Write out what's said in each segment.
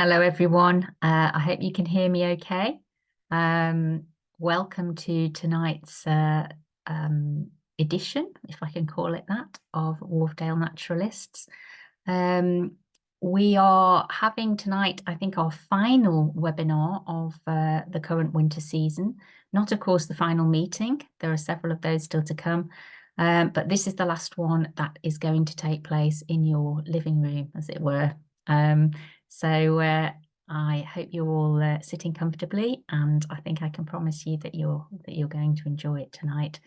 Hello, everyone. I hope you can hear me okay. Um, Welcome to tonight's edition, if I can call it that, of Wharfdale Naturalists. Um, we are having tonight, I think, our final webinar of the current winter season. Not, of course, the final meeting. There are several of those still to come. But this is the last one that is going to take place in your living room, as it were. So I hope you're all sitting comfortably, and I think I can promise you that you're going to enjoy it tonight.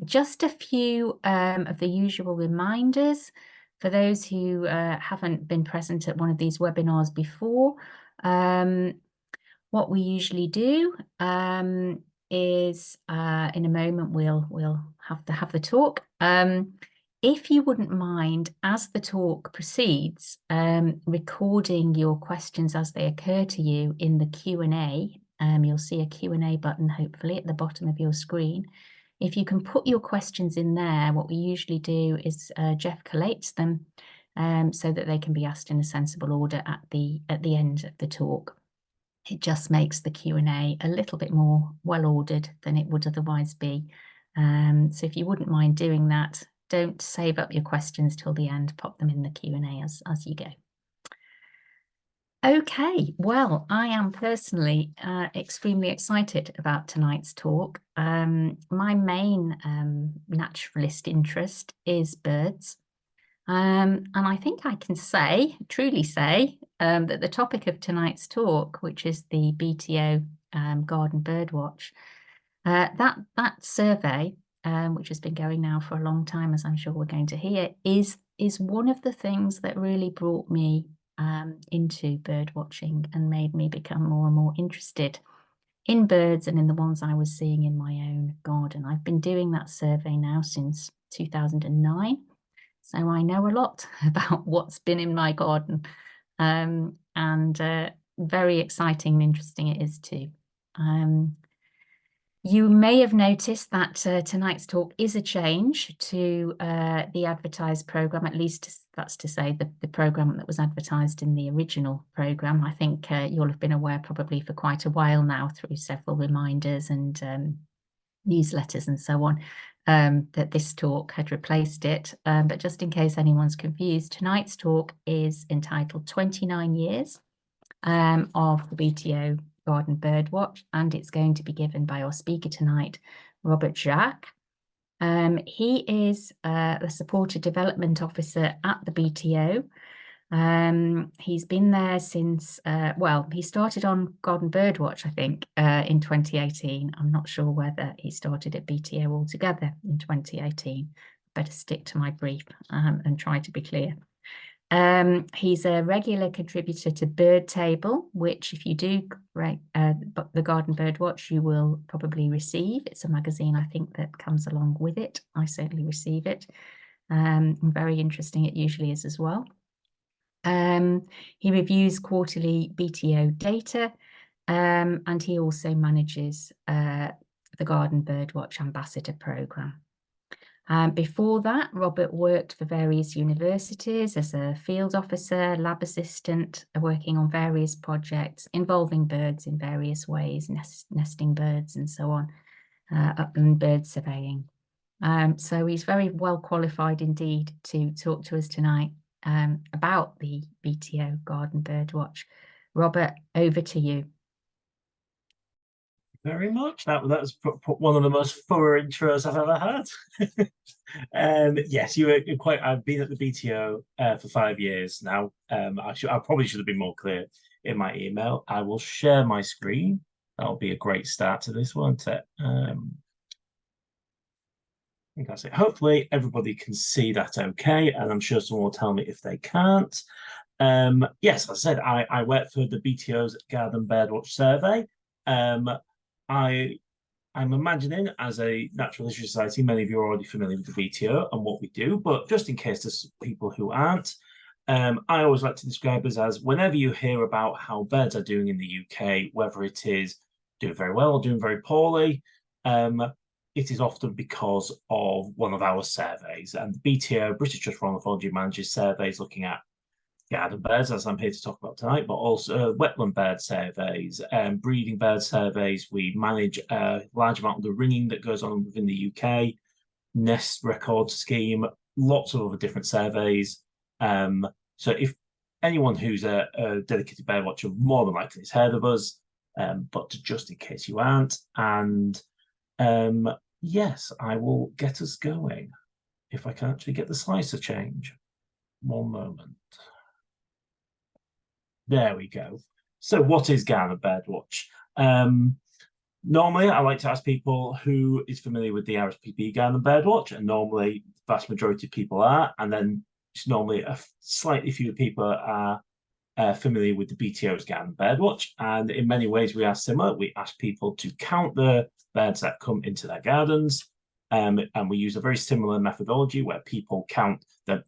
Just a few of the usual reminders for those who haven't been present at one of these webinars before. What we usually do is in a moment we'll have the talk. If you wouldn't mind, as the talk proceeds, recording your questions as they occur to you in the Q&A. You'll see a Q&A button, hopefully, at the bottom of your screen. If you can put your questions in there, what we usually do is Jeff collates them so that they can be asked in a sensible order at the end of the talk. It just makes the Q&A a little bit more well-ordered than it would otherwise be. So if you wouldn't mind doing that, don't save up your questions till the end, pop them in the Q&A as you go. Okay, well, I am personally extremely excited about tonight's talk. My main naturalist interest is birds. And I think I can truly say, that the topic of tonight's talk, which is the BTO Garden BirdWatch, that survey, which has been going now for a long time, as I'm sure we're going to hear, is one of the things that really brought me into bird watching and made me become more and more interested in birds and in the ones I was seeing in my own garden. I've been doing that survey now since 2009. So I know a lot about what's been in my garden, and very exciting and interesting it is too. You may have noticed that tonight's talk is a change to the advertised programme, at least that's to say the programme that was advertised in the original programme. I think you'll have been aware probably for quite a while now through several reminders and newsletters and so on, that this talk had replaced it. But just in case anyone's confused, tonight's talk is entitled 29 Years of the BTO Garden BirdWatch, and it's going to be given by our speaker tonight, Robert Jaques. He is the Supported Development Officer at the BTO. He's been there since, well, he started on Garden BirdWatch, I think, in 2018. I'm not sure whether he started at BTO altogether in 2018. Better stick to my brief and try to be clear. He's a regular contributor to Bird Table, which if you do the Garden BirdWatch, you will probably receive. It's a magazine, I think, that comes along with it. I certainly receive it. Very interesting it usually is as well. He reviews quarterly BTO data, and he also manages the Garden BirdWatch Ambassador Programme. Before that, Robert worked for various universities as a field officer, lab assistant, working on various projects involving birds in various ways, nesting birds and so on, upland bird surveying. So he's very well qualified indeed to talk to us tonight about the BTO Garden BirdWatch. Robert, over to you. Very much. That was one of the most thorough intros I've ever had. Yes, you're quite. I've been at the BTO for 5 years now. I probably should have been more clear in my email. I will share my screen. That'll be a great start to this, won't it? I think that's it. Hopefully everybody can see that okay, and I'm sure someone will tell me if they can't. Yes, as I said, I work for the BTO's Garden Birdwatch survey. I'm imagining, as a Natural History Society, many of you are already familiar with the BTO and what we do, but just in case there's people who aren't, I always like to describe us as whenever you hear about how birds are doing in the UK, whether it is doing very well or doing very poorly, it is often because of one of our surveys. And the BTO, British Trust for Ornithology, manages surveys looking at garden birds, as I'm here to talk about tonight, but also wetland bird surveys, breeding bird surveys. We manage a large amount of the ringing that goes on within the UK, nest record scheme, lots of other different surveys. So if anyone who's a dedicated bird watcher, more than likely has heard of us, but just in case you aren't. And yes, I will get us going if I can actually get the slicer change. One moment. There we go. So what is Garden BirdWatch? Normally, I like to ask people who is familiar with the RSPB Garden BirdWatch, and normally the vast majority of people are, and then it's normally a slightly fewer people are familiar with the BTO's Garden BirdWatch. And in many ways, we are similar. We ask people to count the birds that come into their gardens, and we use a very similar methodology where people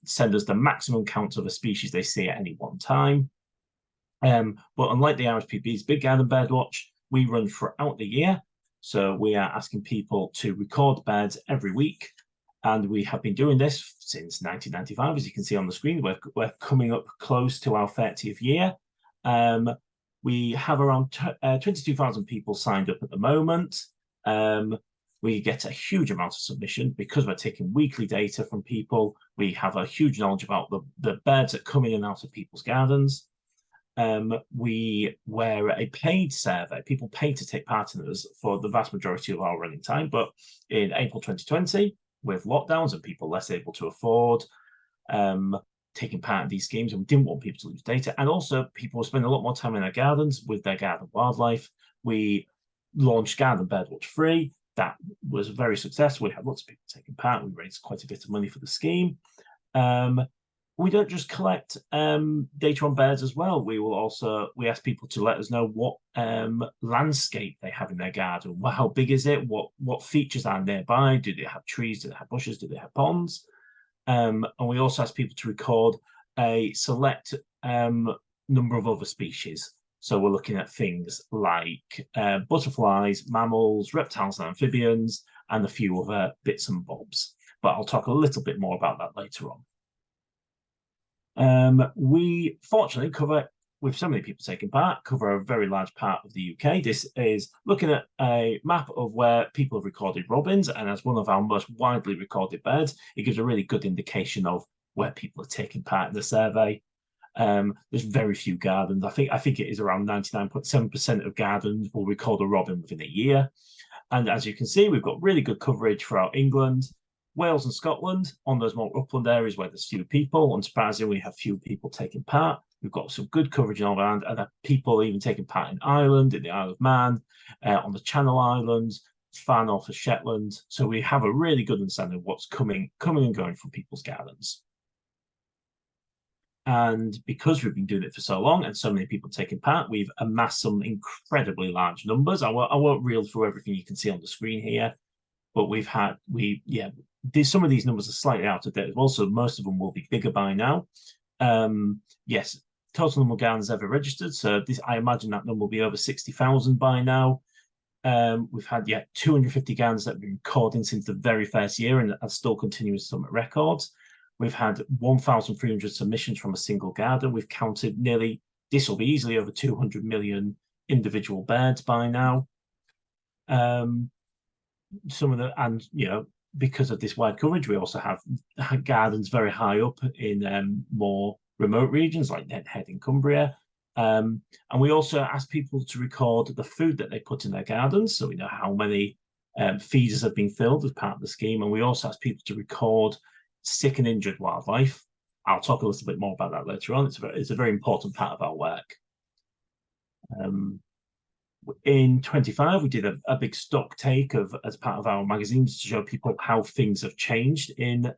send us the maximum count of a species they see at any one time. But unlike the RSPB's Big Garden BirdWatch, we run throughout the year. So we are asking people to record birds every week. And we have been doing this since 1995, as you can see on the screen. We're coming up close to our 30th year. We have around 22,000 people signed up at the moment. We get a huge amount of submission because we're taking weekly data from people. We have a huge knowledge about the birds that come in and out of people's gardens. We were a paid survey. People pay to take part in this for the vast majority of our running time. But in April 2020, with lockdowns and people less able to afford taking part in these schemes, and we didn't want people to lose data. And also, people spend a lot more time in their gardens with their garden wildlife. We launched Garden BirdWatch Free. That was very successful. We had lots of people taking part. We raised quite a bit of money for the scheme. We don't just collect data on birds as well. We ask people to let us know what landscape they have in their garden. How big is it? What features are nearby? Do they have trees? Do they have bushes? Do they have ponds? And we also ask people to record a select number of other species. So we're looking at things like butterflies, mammals, reptiles and amphibians, and a few other bits and bobs. But I'll talk a little bit more about that later on. We fortunately with so many people taking part, cover a very large part of the UK. This is looking at a map of where people have recorded robins, and as one of our most widely recorded birds, it gives a really good indication of where people are taking part in the survey. There's very few gardens. I think it is around 99.7% of gardens will record a robin within a year. And as you can see, we've got really good coverage throughout England, Wales and Scotland, on those more upland areas where there's few people. Unsurprisingly, we have few people taking part. We've got some good coverage all around, and people even taking part in Ireland, in the Isle of Man, on the Channel Islands, far north of Shetland. So we have a really good understanding of what's coming and going from people's gardens. And because we've been doing it for so long and so many people taking part, we've amassed some incredibly large numbers. I won't reel through everything you can see on the screen here, but some of these numbers are slightly out of date as well, so most of them will be bigger by now. Yes, total number of gardens ever registered. So I imagine that number will be over 60,000 by now. We've had 250 gardens that have been recording since the very first year and are still continuing to submit records. We've had 1,300 submissions from a single garden. We've counted this will be easily over 200 million individual birds by now. Because of this wide coverage, we also have gardens very high up in more remote regions like Nethead in Cumbria. And we also ask people to record the food that they put in their gardens, so we know how many feeders have been filled as part of the scheme. And we also ask people to record sick and injured wildlife. I'll talk a little bit more about that later on. It's a very important part of our work. In 25, we did a big stock take as part of our magazines to show people how things have changed in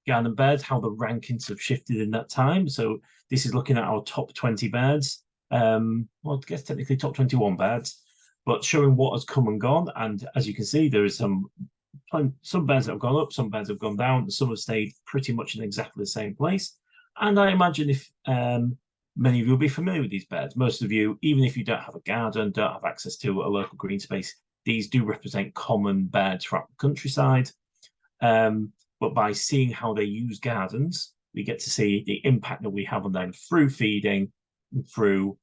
garden birds, how the rankings have shifted in that time. So this is looking at our top 20 birds. Well, I guess technically top 21 birds, but showing what has come and gone. And as you can see, there is some birds that have gone up, some birds have gone down, and some have stayed pretty much in exactly the same place. And I imagine if many of you will be familiar with these birds. Most of you, even if you don't have a garden, don't have access to a local green space, these do represent common birds throughout the countryside. But by seeing how they use gardens, we get to see the impact that we have on them through feeding, through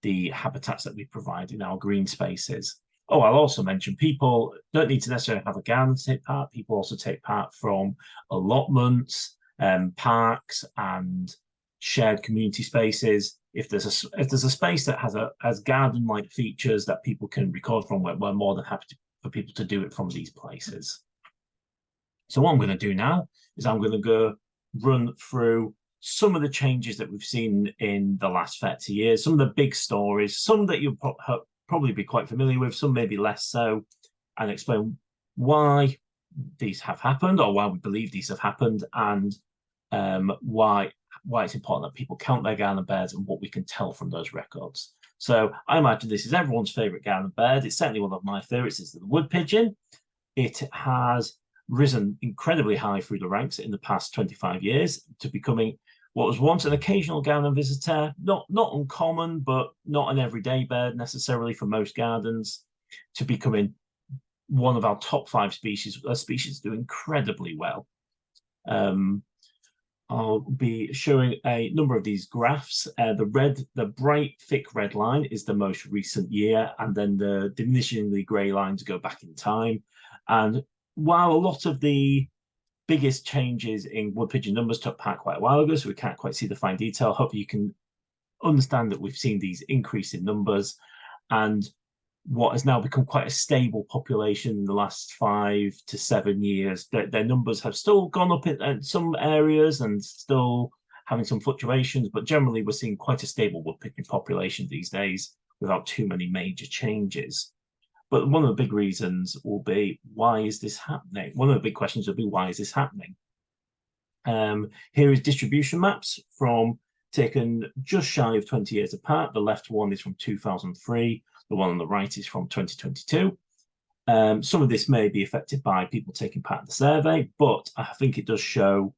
the habitats that we provide in our green spaces. Oh, I'll also mention people don't need to necessarily have a garden to take part. People also take part from allotments, parks, and shared community spaces. If there's a space that has garden-like features that people can record from, we're more than happy for people to do it from these places. So what I'm going to do now is I'm going to go run through some of the changes that we've seen in the last 30 years, some of the big stories, some that you'll probably be quite familiar with, some maybe less so, and explain why these have happened, or why we believe these have happened, and why it's important that people count their garden birds and what we can tell from those records. So I imagine this is everyone's favourite garden bird. It's certainly one of my favourites. It's the wood pigeon. It has risen incredibly high through the ranks in the past 25 years to becoming what was once an occasional garden visitor, not uncommon, but not an everyday bird necessarily for most gardens, to becoming one of our top 5 species, a species do incredibly well. I'll be showing a number of these graphs. The bright, thick red line is the most recent year, and then the diminishingly grey lines go back in time. And while a lot of the biggest changes in wood pigeon numbers took part quite a while ago, so we can't quite see the fine detail, hopefully you can understand that we've seen these increase in numbers, and what has now become quite a stable population in the last 5 to 7 years. Their numbers have still gone up in some areas and still having some fluctuations, but generally we're seeing quite a stable wood pigeon population these days without too many major changes. But one of the big reasons will be, why is this happening? One of the big questions will be, why is this happening? Here is distribution maps taken just shy of 20 years apart. The left one is from 2003. The one on the right is from 2022. Some of this may be affected by people taking part in the survey, but I think it does show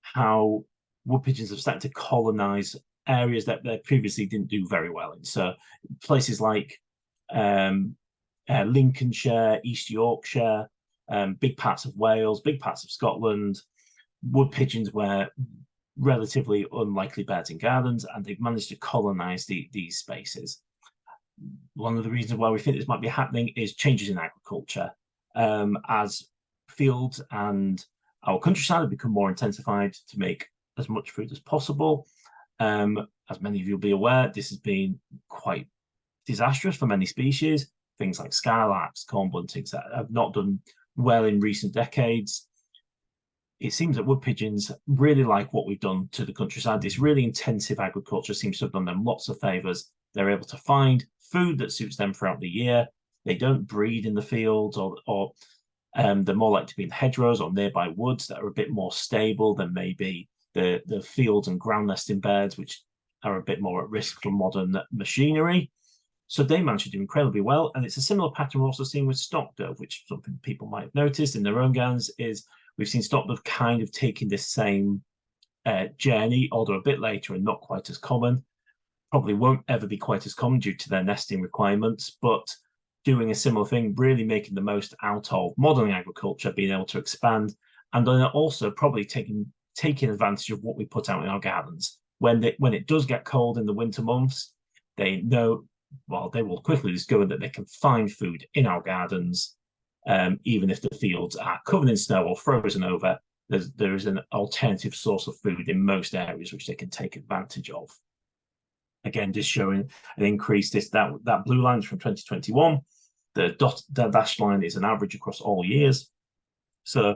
how wood pigeons have started to colonize areas that they previously didn't do very well in. So places like Lincolnshire, East Yorkshire, big parts of Wales, big parts of Scotland, wood pigeons were relatively unlikely birds in gardens, and they've managed to colonize these spaces. One of the reasons why we think this might be happening is changes in agriculture. As fields and our countryside have become more intensified to make as much food as possible. As many of you will be aware, this has been quite disastrous for many species. Things like skylarks, corn buntings that have not done well in recent decades. It seems that wood pigeons really like what we've done to the countryside. This really intensive agriculture seems to have done them lots of favours. They're able to find food that suits them throughout the year. They don't breed in the fields, or they're more likely to be in hedgerows or nearby woods that are a bit more stable than maybe the fields and ground nesting birds, which are a bit more at risk from modern machinery. So they manage to do incredibly well. And it's a similar pattern we're also seeing with stock dove, which something people might have noticed in their own gardens, is we've seen stock dove kind of taking this same journey, although a bit later and not quite as common. Probably won't ever be quite as common due to their nesting requirements, but doing a similar thing, really making the most out of modern agriculture, being able to expand, and then also probably taking advantage of what we put out in our gardens. When it does get cold in the winter months, they know, well, they will quickly discover that they can find food in our gardens, even if the fields are covered in snow or frozen over. There is an alternative source of food in most areas which they can take advantage of. Again, just showing an increase. That blue line is from 2021. The dashed line is an average across all years. So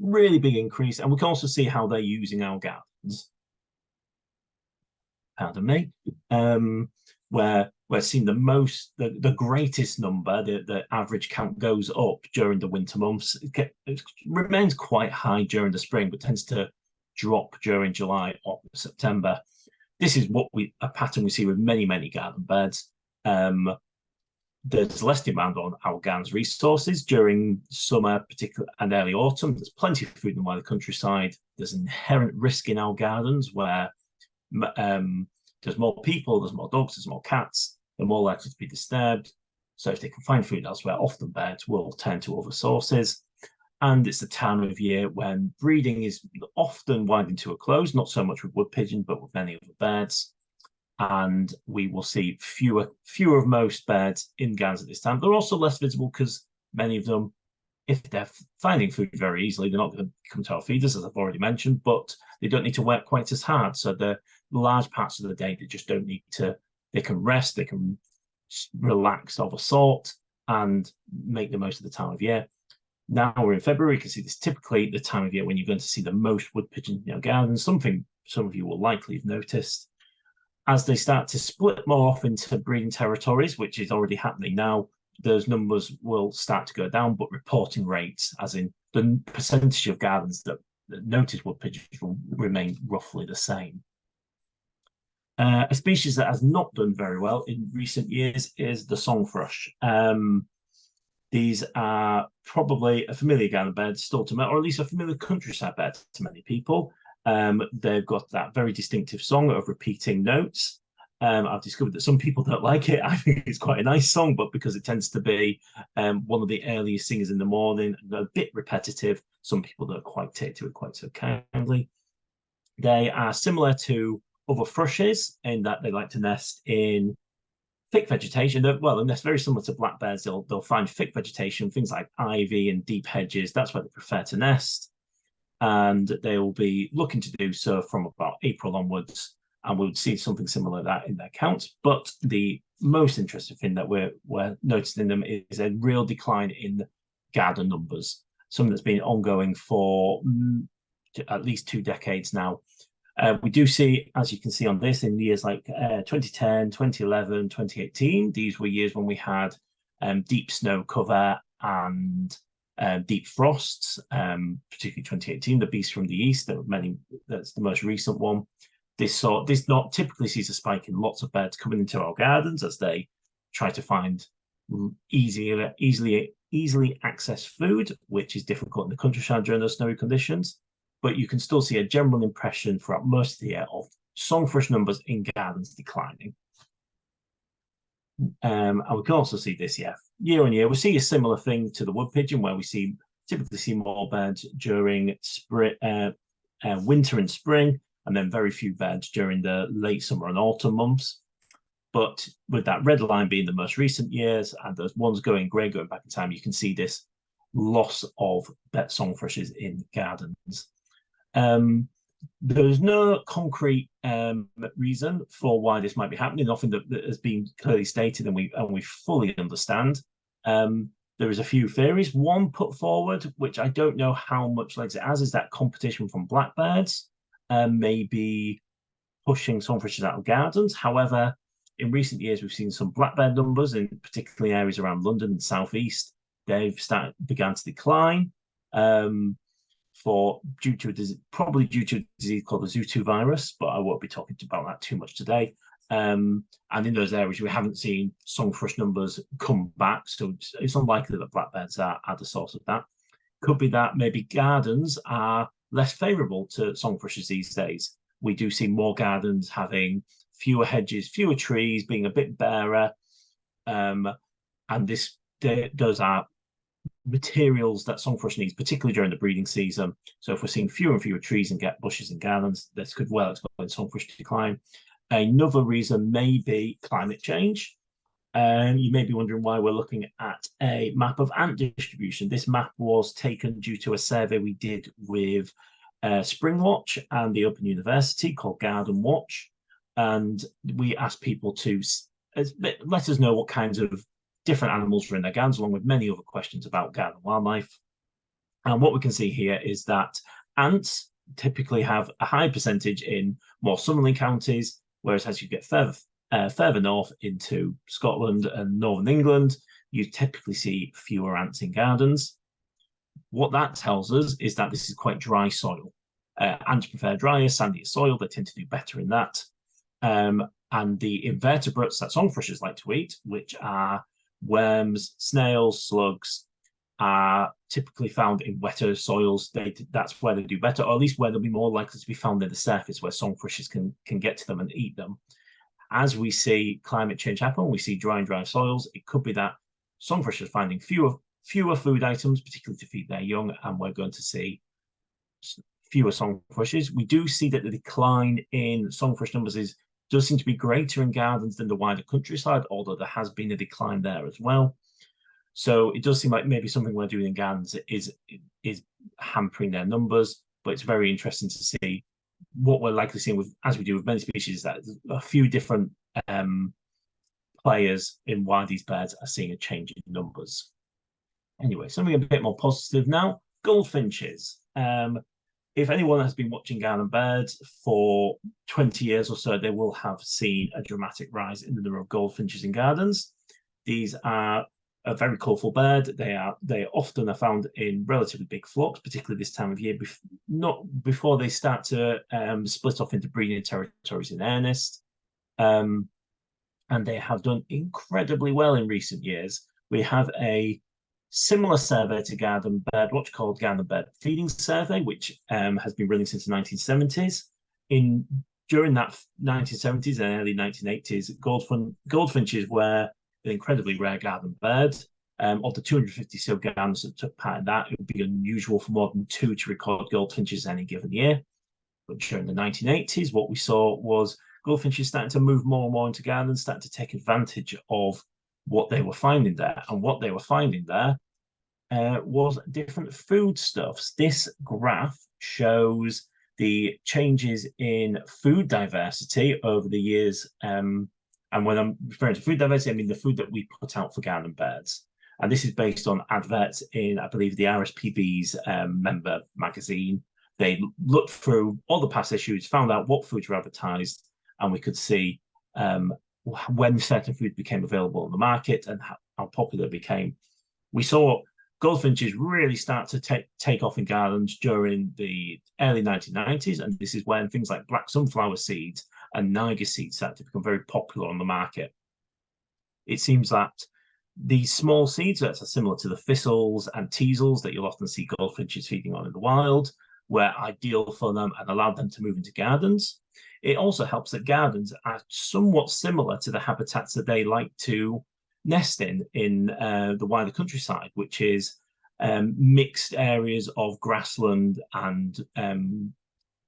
really big increase. And we can also see how they're using our gardens. Pardon me. Where we're seeing the greatest number, the average count goes up during the winter months. It remains quite high during the spring, but tends to drop during July or September. This is a pattern we see with many garden birds. There's less demand on our gardens resources during summer, particularly, and early autumn. There's plenty of food in the wider countryside. There's inherent risk in our gardens where there's more people, there's more dogs, there's more cats. They're more likely to be disturbed. So if they can find food elsewhere, often birds will turn to other sources. And it's the time of year when breeding is often winding to a close, not so much with wood pigeon, but with many other birds. And we will see fewer of most birds in gardens at this time. They're also less visible because many of them, if they're finding food very easily, they're not going to come to our feeders, as I've already mentioned, but they don't need to work quite as hard. So the large parts of the day, they just don't need to, they can rest, they can relax of a sort and make the most of the time of year. Now we're in February, you can see this typically the time of year when you're going to see the most wood pigeons in your gardens, something some of you will likely have noticed. As they start to split more off into breeding territories, which is already happening now, those numbers will start to go down, but reporting rates, as in the percentage of gardens that notice wood pigeons, will remain roughly the same. A species that has not done very well in recent years is the song thrush. These are probably a familiar garden bird still to, or at least a familiar countryside bird to many people. They've got that very distinctive song of repeating notes. I've discovered that some people don't like it. I think it's quite a nice song, but because it tends to be one of the earliest singers in the morning, a bit repetitive, some people don't quite take to it quite so kindly. They are similar to other thrushes in that they like to nest in thick vegetation. Well, and that's very similar to blackbirds. They'll find thick vegetation, things like ivy and deep hedges. That's where they prefer to nest. And they will be looking to do so from about April onwards. And we would see something similar to that in their counts. But the most interesting thing that we're noticing in them is a real decline in garden numbers, something that's been ongoing for at least 2 decades now. We do see, as you can see on this, in years like 2010, 2011, 2018, these were years when we had deep snow cover and deep frosts, particularly 2018, the beast from the east. There were many. That's the most recent one. This not typically sees a spike in lots of birds coming into our gardens as they try to find easily access food, which is difficult in the countryside during those snowy conditions. But you can still see a general impression throughout most of the year of song thrush numbers in gardens declining. And we can also see this, year on year. We see a similar thing to the wood pigeon, where we typically see more birds during spring, winter and spring, and then very few birds during the late summer and autumn months. But with that red line being the most recent years, and those ones going grey going back in time, you can see this loss of song thrushes in gardens. There's no concrete reason for why this might be happening, nothing that has been clearly stated and we fully understand. There is a few theories. One put forward, which I don't know how much legs it has, is that competition from blackbirds maybe pushing song thrushes out of gardens. However, in recent years, we've seen some blackbird numbers in particularly areas around London and southeast. They've began to decline. Probably due to a disease called the Zoo2 virus, but I won't be talking about that too much today. And in those areas, we haven't seen song thrush numbers come back, so it's unlikely that blackbirds are the source of that. Could be that maybe gardens are less favourable to song thrushes these days. We do see more gardens having fewer hedges, fewer trees, being a bit barer, and those are materials that song thrush needs, particularly during the breeding season. So if we're seeing fewer and fewer trees and bushes and gardens, this could well explain song thrush decline. Another reason may be climate change. You may be wondering why we're looking at a map of ant distribution. This map was taken due to a survey we did with Springwatch and the Open University called Garden Watch. And we asked people to let us know what kinds of different animals are in their gardens, along with many other questions about garden wildlife. And what we can see here is that ants typically have a high percentage in more southerly counties, whereas as you get further north into Scotland and northern England, you typically see fewer ants in gardens. What that tells us is that this is quite dry soil. Ants prefer drier, sandier soil. They tend to do better in that. And the invertebrates that song thrushes like to eat, which are worms, snails, slugs, are typically found in wetter soils. That's where they do better, or at least where they'll be more likely to be found near the surface, where song thrushes can get to them and eat them. As we see climate change happen, we see dry soils, it could be that song thrushes finding fewer fewer food items, particularly to feed their young, and we're going to see fewer songthrushes. We do see that the decline in songthrush numbers does seem to be greater in gardens than the wider countryside, although there has been a decline there as well. So it does seem like maybe something we're doing in gardens is hampering their numbers, but it's very interesting to see what we're likely seeing with, as we do with many species, that there's a few different players in why these birds are seeing a change in numbers. Anyway, something a bit more positive now, goldfinches. If anyone has been watching garden birds for 20 years or so, they will have seen a dramatic rise in the number of goldfinches in gardens. These are a very colourful bird. They often are found in relatively big flocks, particularly this time of year, not before they start to split off into breeding territories in earnest. And they have done incredibly well in recent years. We have a similar survey to Garden BirdWatch called Garden Bird Feeding Survey, which has been running since the 1970s. During that 1970s and early 1980s, goldfinches were an incredibly rare garden bird. Of the 250 sealed gardens that took part in that, it would be unusual for more than 2 to record goldfinches any given year. But during the 1980s, what we saw was goldfinches starting to move more and more into gardens, starting to take advantage of what they were finding there. And what they were finding there was different foodstuffs. This graph shows the changes in food diversity over the years. And when I'm referring to food diversity, I mean the food that we put out for garden birds. And this is based on adverts in, I believe, the RSPB's member magazine. They looked through all the past issues, found out what foods were advertised, and we could see when certain food became available on the market and how popular it became. We saw goldfinches really start to take off in gardens during the early 1990s, and this is when things like black sunflower seeds and Niger seeds started to become very popular on the market. It seems that these small seeds that are similar to the thistles and teasels that you'll often see goldfinches feeding on in the wild were ideal for them and allowed them to move into gardens. It also helps that gardens are somewhat similar to the habitats that they like to nest in the wider countryside, which is mixed areas of grassland and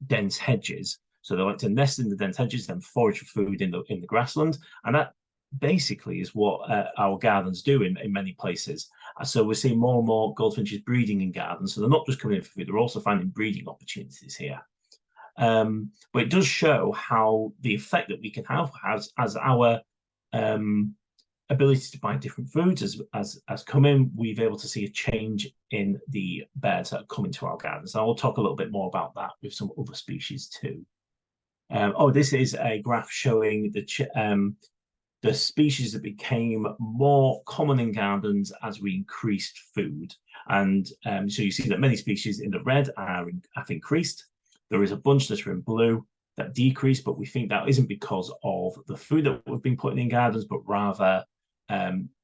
dense hedges. So they like to nest in the dense hedges, then forage for food in the grassland, and that basically is what our gardens do in many places. So we're seeing more and more goldfinches breeding in gardens. So they're not just coming in for food; they're also finding breeding opportunities here. But it does show how the effect that we can have as our ability to buy different foods as come in, we've able to see a change in the birds that come into our gardens. And I'll talk a little bit more about that with some other species too. This is a graph showing the species that became more common in gardens as we increased food. And so you see that many species in the red have increased. There is a bunch that are in blue that decreased, but we think that isn't because of the food that we've been putting in gardens, but rather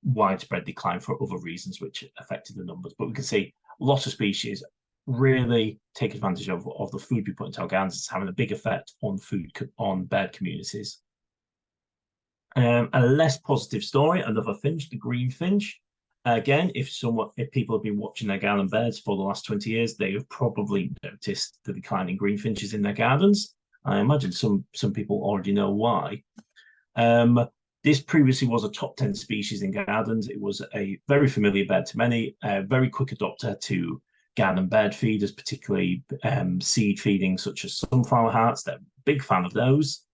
widespread decline for other reasons which affected the numbers. But we can see lots of species really take advantage of the food we put into our gardens. It's having a big effect on bird communities. A less positive story, another finch, the green finch. Again, if people have been watching their garden birds for the last 20 years, they have probably noticed the decline in green finches in their gardens. I imagine some people already know why. This previously was a top 10 species in gardens. It was a very familiar bird to many, a very quick adopter to garden bird feeders, particularly seed feeding such as sunflower hearts. They're a big fan of those.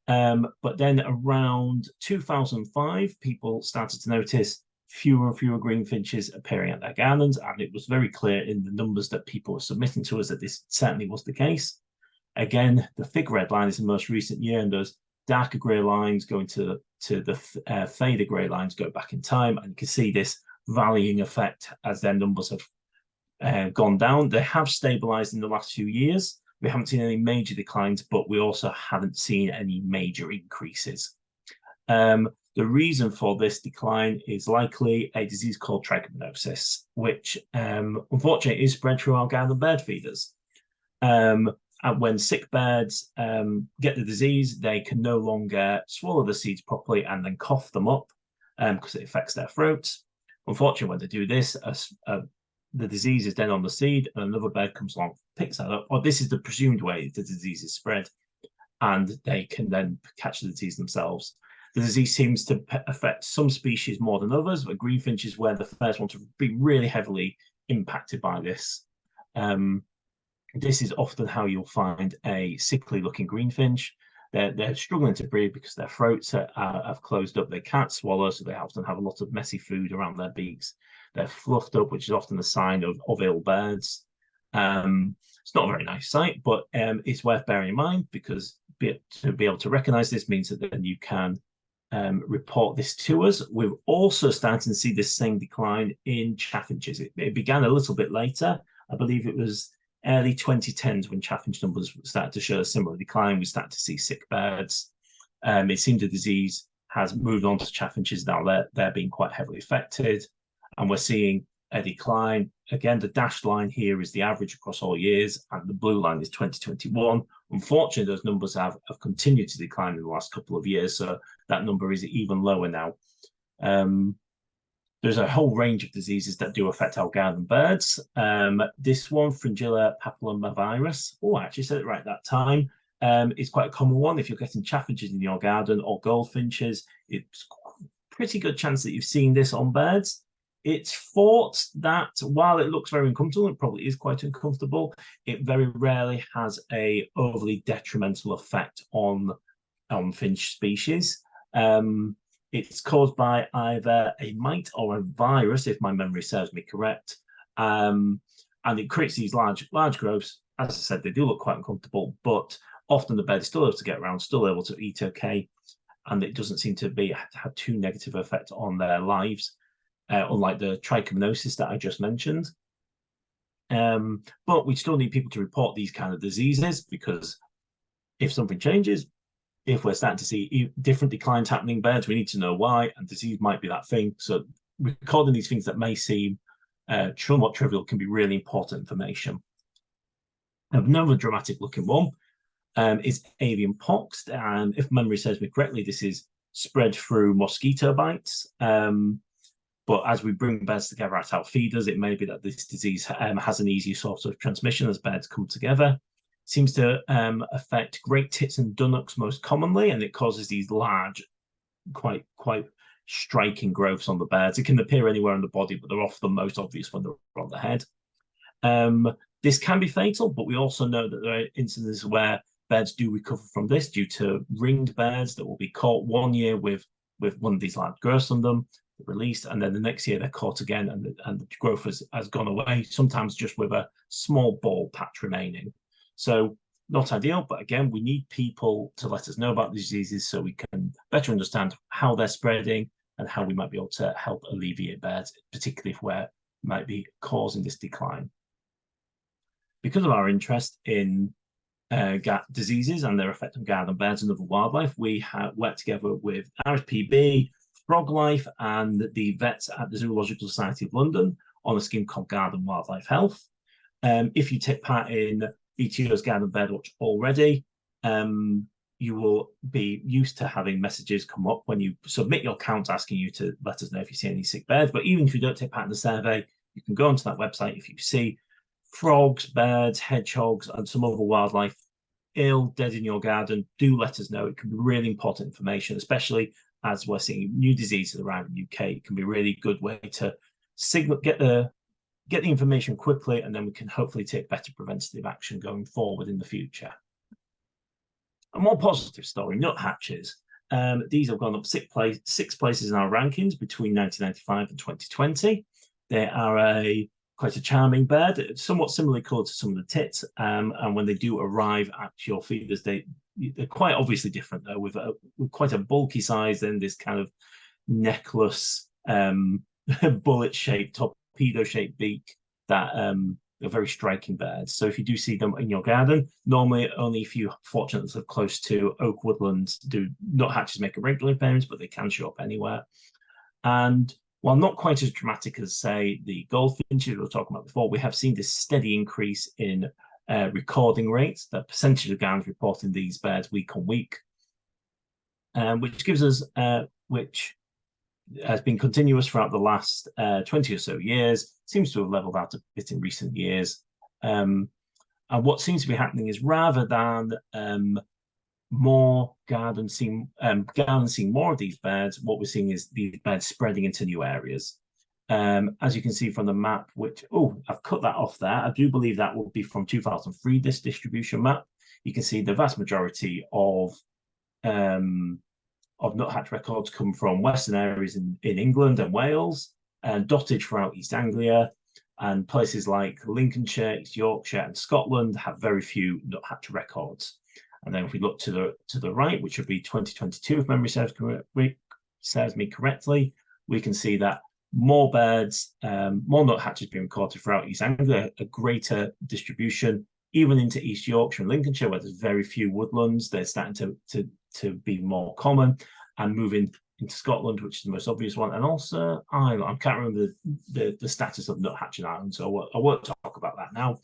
But then around 2005, people started to notice fewer and fewer green finches appearing at their gardens, and it was very clear in the numbers that people were submitting to us that this certainly was the case. Again, the thick red line is the most recent year, and those darker grey lines going to the fader grey lines go back in time, and you can see this valleying effect as their numbers have gone down. They have stabilised in the last few years. We haven't seen any major declines, but we also haven't seen any major increases. The reason for this decline is likely a disease called trichomoniasis, which unfortunately is spread through our garden bird feeders. And when sick birds get the disease, they can no longer swallow the seeds properly and then cough them up because it affects their throats. Unfortunately, when they do this, the disease is then on the seed, and another bird comes along, picks that up, or this is the presumed way the disease is spread, and they can then catch the disease themselves. The disease seems to affect some species more than others, but greenfinches were the first one to be really heavily impacted by this. This is often how you'll find a sickly looking greenfinch. They're struggling to breathe because their throats have closed up. They can't swallow, so they often have a lot of messy food around their beaks. They're fluffed up, which is often a sign of ill birds. It's not a very nice sight, but it's worth bearing in mind, because to be able to recognize this means that then you can report this to us. We're also starting to see this same decline in chaffinches. It began a little bit later. I believe it was early 2010s when chaffinch numbers started to show a similar decline. We started to see sick birds. It seems the disease has moved on to chaffinches now. They're being quite heavily affected, and we're seeing a decline. Again, the dashed line here is the average across all years, and the blue line is 2021. Unfortunately, those numbers have continued to decline in the last couple of years, so that number is even lower now. There's a whole range of diseases that do affect our garden birds. This one, Fringilla papillomavirus, I actually said it right that time, is quite a common one. If you're getting chaffinches in your garden or goldfinches, it's a pretty good chance that you've seen this on birds. It's thought that while it looks very uncomfortable, it probably is quite uncomfortable, it very rarely has a overly detrimental effect on finch species. It's caused by either a mite or a virus, if my memory serves me correct. And it creates these large growths. As I said, they do look quite uncomfortable, but often the bird is still able to get around, still able to eat okay, and it doesn't seem to have too negative effect on their lives, unlike the trichomoniasis that I just mentioned. But we still need people to report these kind of diseases, because if something changes, if we're starting to see different declines happening in birds, we need to know why, and disease might be that thing. So recording these things that may seem somewhat trivial can be really important information. Another dramatic looking one is avian pox, and if memory serves me correctly, this is spread through mosquito bites. But as we bring birds together at our feeders, it may be that this disease has an easier source of transmission as birds come together. Seems to affect great tits and dunnocks most commonly, and it causes these large, quite striking growths on the birds. It can appear anywhere on the body, but they're often most obvious when they're on the head. This can be fatal, but we also know that there are instances where birds do recover from this due to ringed birds that will be caught one year with one of these large growths on them, released, and then the next year they're caught again, and the growth has gone away, sometimes just with a small bald patch remaining. So not ideal, but again, we need people to let us know about these diseases so we can better understand how they're spreading and how we might be able to help alleviate birds, particularly if we might be causing this decline. Because of our interest in diseases and their effect on garden birds and other wildlife, we have worked together with RSPB, Frog Life, and the vets at the Zoological Society of London on a scheme called Garden Wildlife Health. If you take part in BTO's Garden BirdWatch already, you will be used to having messages come up when you submit your count asking you to let us know if you see any sick birds. But even if you don't take part in the survey, you can go onto that website. If you see frogs, birds, hedgehogs, and some other wildlife dead in your garden, do let us know. It can be really important information, especially as we're seeing new diseases around the UK. It can be a really good way to get the information quickly, and then we can hopefully take better preventative action going forward in the future. A more positive story, nuthatches. These have gone up six places in our rankings between 1995 and 2020. They are quite a charming bird, somewhat similarly coloured to some of the tits, and when they do arrive at your feeders, they're quite obviously different, though, with quite a bulky size and this kind of necklace, bullet-shaped, torpedo-shaped beak that are very striking birds. So if you do see them in your garden, normally only if you're fortunate to live close to oak woodlands do nuthatches make a regular appearance, but they can show up anywhere. And while not quite as dramatic as, say, the goldfinches we were talking about before, we have seen this steady increase in recording rates, the percentage of gardens reporting these birds week on week, which gives us has been continuous throughout the last 20 or so years, seems to have leveled out a bit in recent years. And what seems to be happening is rather than more gardens seeing more of these birds, what we're seeing is these birds spreading into new areas. As you can see from the map, which, I've cut that off there. I do believe that will be from 2003, this distribution map. You can see the vast majority of nuthatch records come from western areas in England and Wales, and dotted throughout East Anglia, and places like Lincolnshire, East Yorkshire, and Scotland have very few nuthatch records. And then if we look to the right, which would be 2022, if memory serves me correctly, we can see that more birds, more nuthatches being recorded throughout East Anglia, a greater distribution, even into East Yorkshire and Lincolnshire, where there's very few woodlands. They're starting to be more common, and moving into Scotland, which is the most obvious one. And also Ireland. I can't remember the status of nuthatch in Ireland, so I won't talk about that now.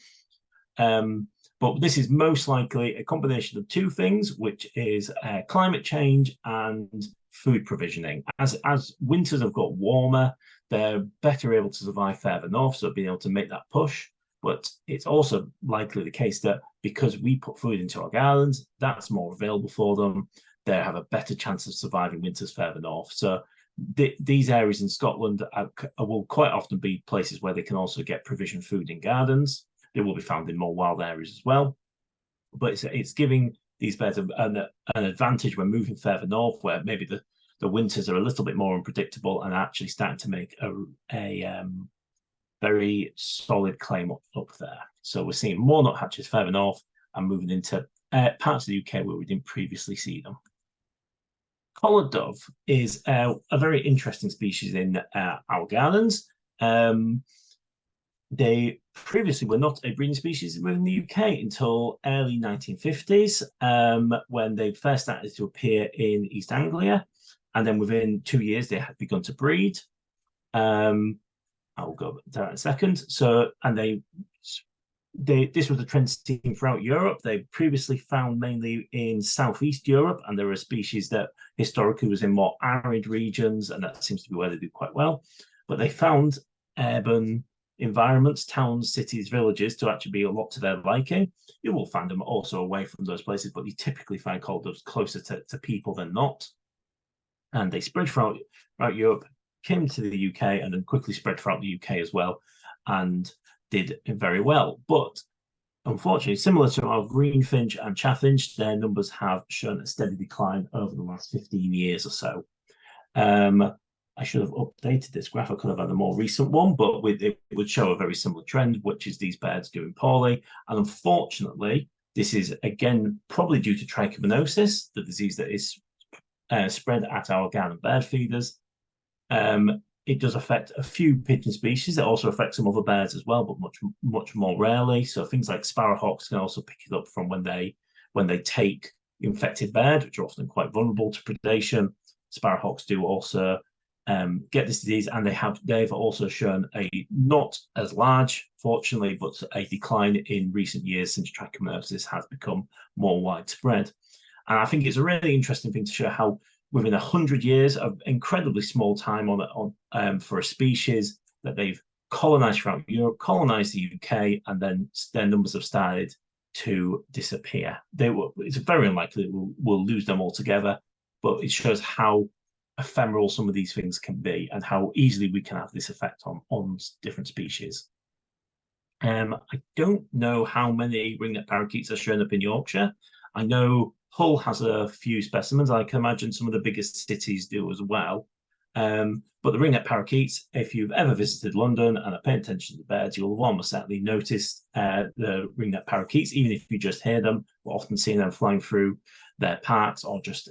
But this is most likely a combination of two things, which is climate change and food provisioning. As winters have got warmer, they're better able to survive further north, so being able to make that push. But it's also likely the case that because we put food into our gardens, that's more available for them. They have a better chance of surviving winters further north. So these areas in Scotland will quite often be places where they can also get provision food in gardens. They will be found in more wild areas as well. But it's giving these birds an advantage when moving further north, where maybe the winters are a little bit more unpredictable and actually starting to make a very solid claim up there. So we're seeing more nuthatches further north and moving into parts of the UK where we didn't previously see them. Collared dove is a very interesting species in our gardens. They previously were not a breeding species within the UK until early 1950s, when they first started to appear in East Anglia, and then within 2 years they had begun to breed. I'll go to that in a second. So, and this was a trend seen throughout Europe. They previously found mainly in Southeast Europe, and there are species that historically was in more arid regions, and that seems to be where they do quite well. But they found urban environments, towns, cities, villages to actually be a lot to their liking. You will find them also away from those places, but you typically find collared doves closer to people than not. And they spread throughout Europe, came to the UK, and then quickly spread throughout the UK as well, and did very well. But unfortunately, similar to our greenfinch and chaffinch, their numbers have shown a steady decline over the last 15 years or so. I should have updated this graph. I could have had a more recent one, but it would show a very similar trend, which is these birds doing poorly. And unfortunately, this is again probably due to trichomoniasis, the disease that is spread at our garden bird feeders. It does affect a few pigeon species. It also affects some other birds as well, but much more rarely. So things like sparrowhawks can also pick it up from when they take infected birds, which are often quite vulnerable to predation. Sparrowhawks do also get this disease, and they've also shown a not as large, fortunately, but a decline in recent years since trichomoniasis has become more widespread. And I think it's a really interesting thing to show how within 100 years of incredibly small time for a species that they've colonized throughout Europe, colonized the UK, and then their numbers have started to disappear. It's very unlikely we'll lose them altogether, but it shows how ephemeral some of these things can be and how easily we can have this effect on different species. I don't know how many ringneck parakeets are shown up in Yorkshire. I know Hull has a few specimens. I can imagine some of the biggest cities do as well. But the ringneck parakeets, if you've ever visited London and are paying attention to the birds, you'll almost certainly notice the ringneck parakeets, even if you just hear them. We're often seeing them flying through their parks or just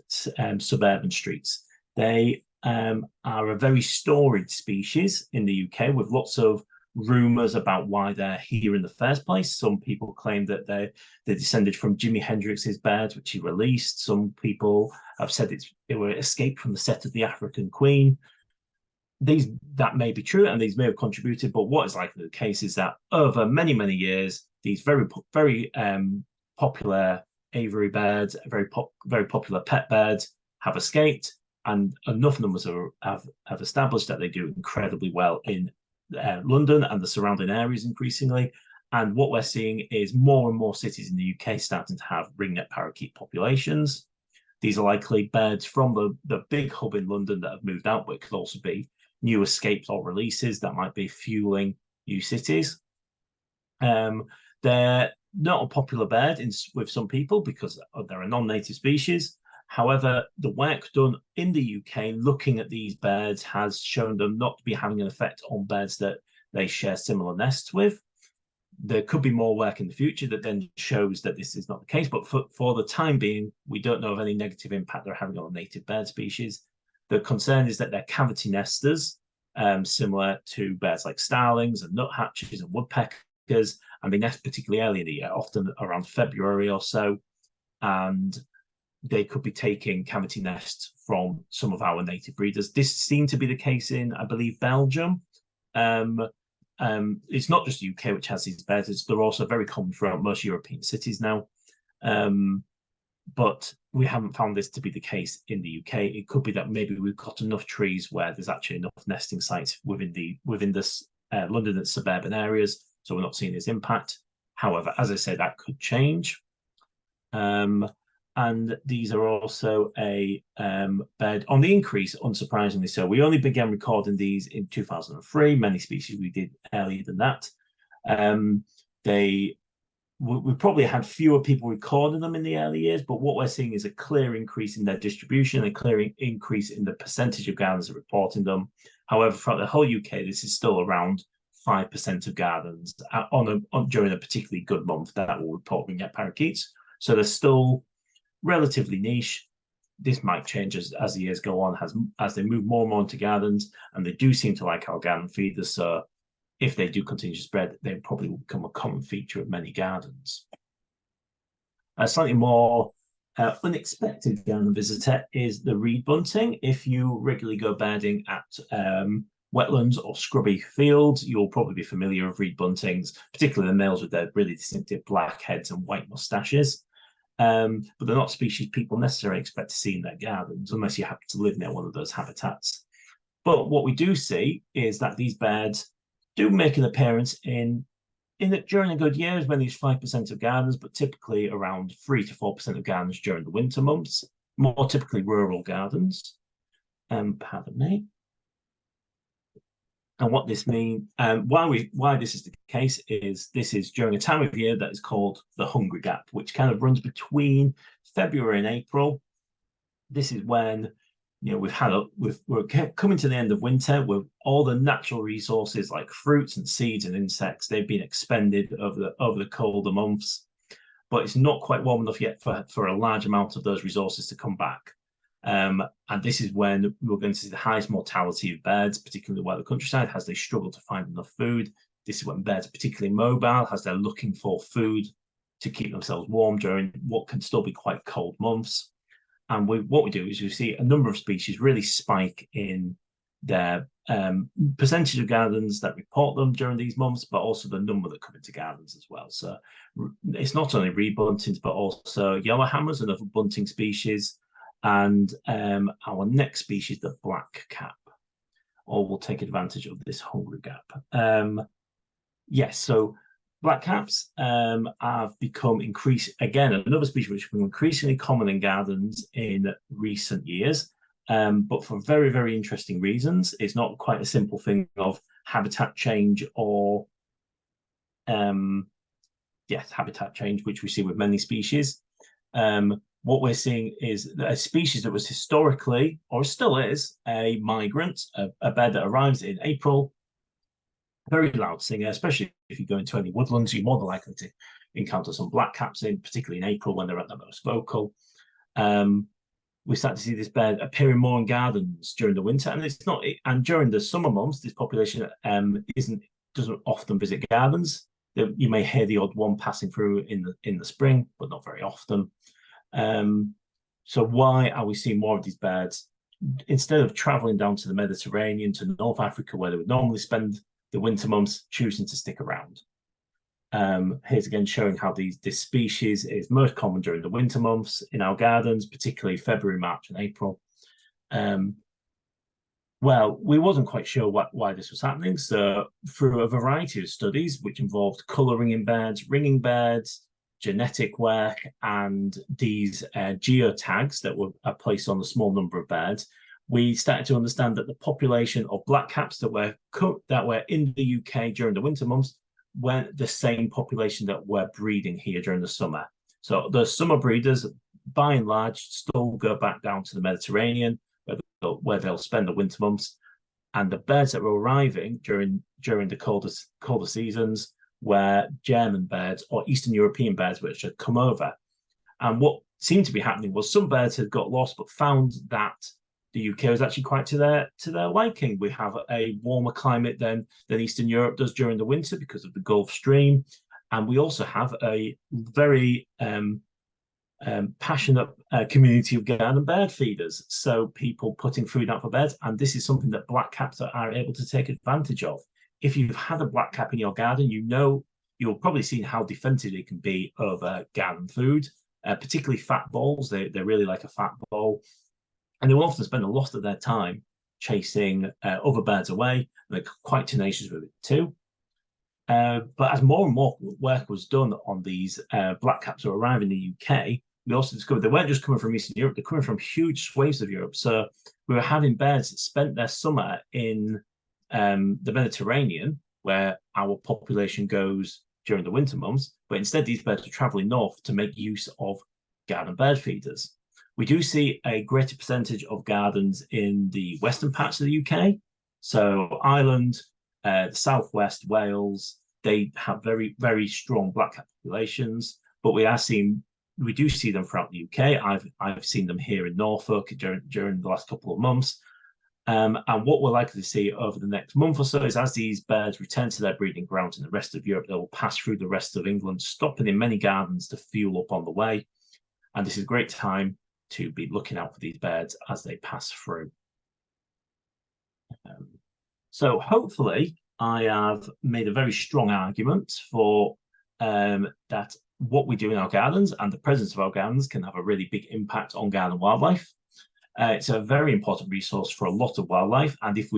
suburban streets. They are a very storied species in the UK, with lots of rumours about why they're here in the first place. Some people claim that they descended from Jimi Hendrix's birds, which he released. Some people have said they were escaped from the set of The African Queen. That may be true, and these may have contributed, but what is likely the case is that over many, many years, these very popular aviary birds, very popular pet birds, have escaped, and enough numbers have established that they do incredibly well in London and the surrounding areas increasingly. And what we're seeing is more and more cities in the UK starting to have ringneck parakeet populations. These are likely birds from the big hub in London that have moved out, but it could also be new escapes or releases that might be fueling new cities. They're not a popular bird with some people because they're a non-native species. However, the work done in the UK looking at these birds has shown them not to be having an effect on birds that they share similar nests with. There could be more work in the future that then shows that this is not the case, but for the time being, we don't know of any negative impact they're having on native bird species. The concern is that they're cavity nesters, similar to birds like starlings and nuthatches and woodpeckers, and they nest particularly early in the year, often around February or so, and they could be taking cavity nests from some of our native breeders. This seemed to be the case in, I believe, Belgium. It's not just the UK which has these birds, they're also very common throughout most European cities now. But we haven't found this to be the case in the UK. It could be that maybe we've got enough trees where there's actually enough nesting sites within this London and suburban areas, so we're not seeing this impact. However, as I say, that could change. And these are also a bird on the increase, unsurprisingly so. We only began recording these in 2003. Many species we did earlier than that. We probably had fewer people recording them in the early years, but what we're seeing is a clear increase in their distribution, a clear increase in the percentage of gardens that are reporting them. However, throughout the whole UK, this is still around 5% of gardens during a particularly good month that will report ringneck parakeets. So they're still relatively niche. This might change as the years go on, as they move more and more into gardens, and they do seem to like our garden feeders. So if they do continue to spread, they probably will become a common feature of many gardens. A slightly more unexpected garden visitor is the reed bunting. If you regularly go birding at wetlands or scrubby fields, you'll probably be familiar with reed buntings, particularly the males with their really distinctive black heads and white mustaches. But they're not species people necessarily expect to see in their gardens unless you happen to live near one of those habitats. But what we do see is that these birds do make an appearance during a good year, as many as 5% of gardens, but typically around 3 to 4% of gardens during the winter months, more typically rural gardens. Pardon me. And what this means, why this is the case is this is during a time of year that is called the hungry gap, which kind of runs between February and April. This is when we're coming to the end of winter with all the natural resources like fruits and seeds and insects. They've been expended over the colder months, but it's not quite warm enough yet for a large amount of those resources to come back. And this is when we're going to see the highest mortality of birds, particularly where the countryside, as they struggle to find enough food. This is when birds are particularly mobile, as they're looking for food to keep themselves warm during what can still be quite cold months. And what we do is we see a number of species really spike in their percentage of gardens that report them during these months, but also the number that come into gardens as well. So it's not only reed buntings, but also yellowhammers and other bunting species. And our next species, the black cap, all will take advantage of this hungry gap. Yes, so black caps have become another species which has become increasingly common in gardens in recent years, but for very, very interesting reasons. It's not quite a simple thing of habitat change or habitat change, which we see with many species. What we're seeing is a species that was historically, or still is, a migrant, a bird that arrives in April, very loud singer, especially if you go into any woodlands, you're more than likely to encounter some blackcaps particularly in April when they're at their most vocal. We start to see this bird appearing more in gardens during the winter, and during the summer months, this population doesn't often visit gardens. You may hear the odd one passing through in the spring, but not very often. So why are we seeing more of these birds instead of traveling down to the Mediterranean, to North Africa, where they would normally spend the winter months, choosing to stick around? Here's again showing how this species is most common during the winter months in our gardens, particularly February, March, and April. Well, we wasn't quite sure why this was happening. So through a variety of studies, which involved colouring in beds, ringing beds, genetic work, and these geotags that were placed on a small number of beds, we started to understand that the population of blackcaps that were in the UK during the winter months were the same population that were breeding here during the summer. So the summer breeders, by and large, still go back down to the Mediterranean, where they'll spend the winter months. And the birds that were arriving during the colder seasons were German birds or Eastern European birds which had come over. And what seemed to be happening was some birds had got lost, but found that the UK was actually quite to their liking. We have a warmer climate than Eastern Europe does during the winter because of the Gulf Stream, and we also have a very passionate community of garden bird feeders. So people putting food out for birds, and this is something that blackcaps are able to take advantage of. If you've had a blackcap in your garden, you'll probably seen how defensive it can be over garden food, particularly fat balls. They really like a fat ball, and they will often spend a lot of their time chasing other birds away. They're quite tenacious with it too. But as more and more work was done on these blackcaps who arrive in the UK, we also discovered they weren't just coming from Eastern Europe, they're coming from huge swathes of Europe. So we were having birds that spent their summer in the Mediterranean, where our population goes during the winter months, but instead these birds are traveling north to make use of garden bird feeders. We do see a greater percentage of gardens in the western parts of the UK. So Ireland, the southwest, Wales, they have very, very strong blackcap populations, but we do see them throughout the UK. I've seen them here in Norfolk during the last couple of months. And what we're likely to see over the next month or so is as these birds return to their breeding grounds in the rest of Europe, they will pass through the rest of England, stopping in many gardens to fuel up on the way. And this is a great time to be looking out for these birds as they pass through. So hopefully I have made a very strong argument for that what we do in our gardens and the presence of our gardens can have a really big impact on garden wildlife. It's a very important resource for a lot of wildlife. And if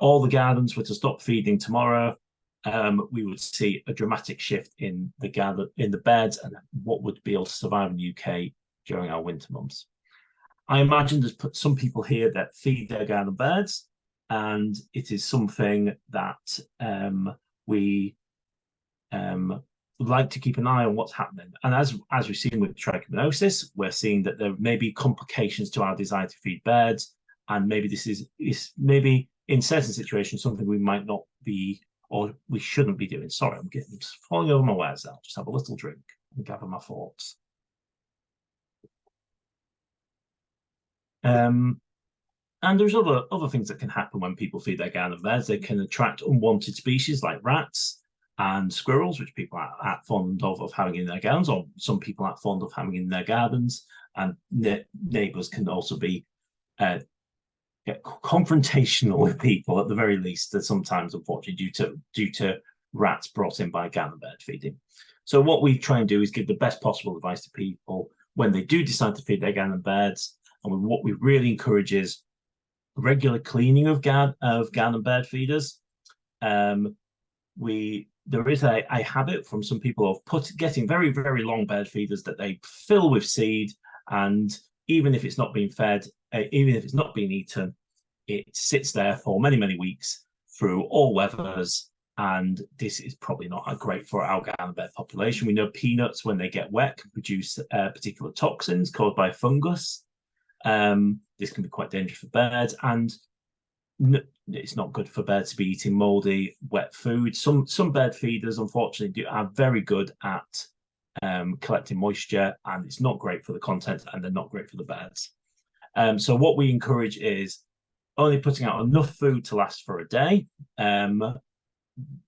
all the gardens were to stop feeding tomorrow, we would see a dramatic shift in the birds and what would be able to survive in the UK during our winter months. I imagine there's some people here that feed their garden birds, and it is something that we would like to keep an eye on what's happening. And as we've seen with trichomoniasis, we're seeing that there may be complications to our desire to feed birds, and maybe this is maybe in certain situations something we might not be or we shouldn't be doing. Sorry, I'm just falling over my words now. Just have a little drink and gather my thoughts. And there's other things that can happen when people feed their garden birds. They can attract unwanted species like rats and squirrels, which people are fond of having in their gardens, or some people are fond of having in their gardens. And neighbours can also be confrontational with people at the very least, sometimes unfortunately due to rats brought in by garden bird feeding. So what we try and do is give the best possible advice to people when they do decide to feed their garden birds. And what we really encourage is regular cleaning of garden bird feeders. There is a habit from some people of getting very, very long bird feeders that they fill with seed, and even if it's not being fed, even if it's not being eaten, it sits there for many, many weeks through all weathers, and this is probably not great for our garden bird population. We know peanuts, when they get wet, can produce particular toxins caused by fungus. This can be quite dangerous for birds, and it's not good for birds to be eating moldy, wet food. Some bird feeders, unfortunately, are very good at collecting moisture, and it's not great for the content, and they're not great for the birds. So what we encourage is only putting out enough food to last for a day,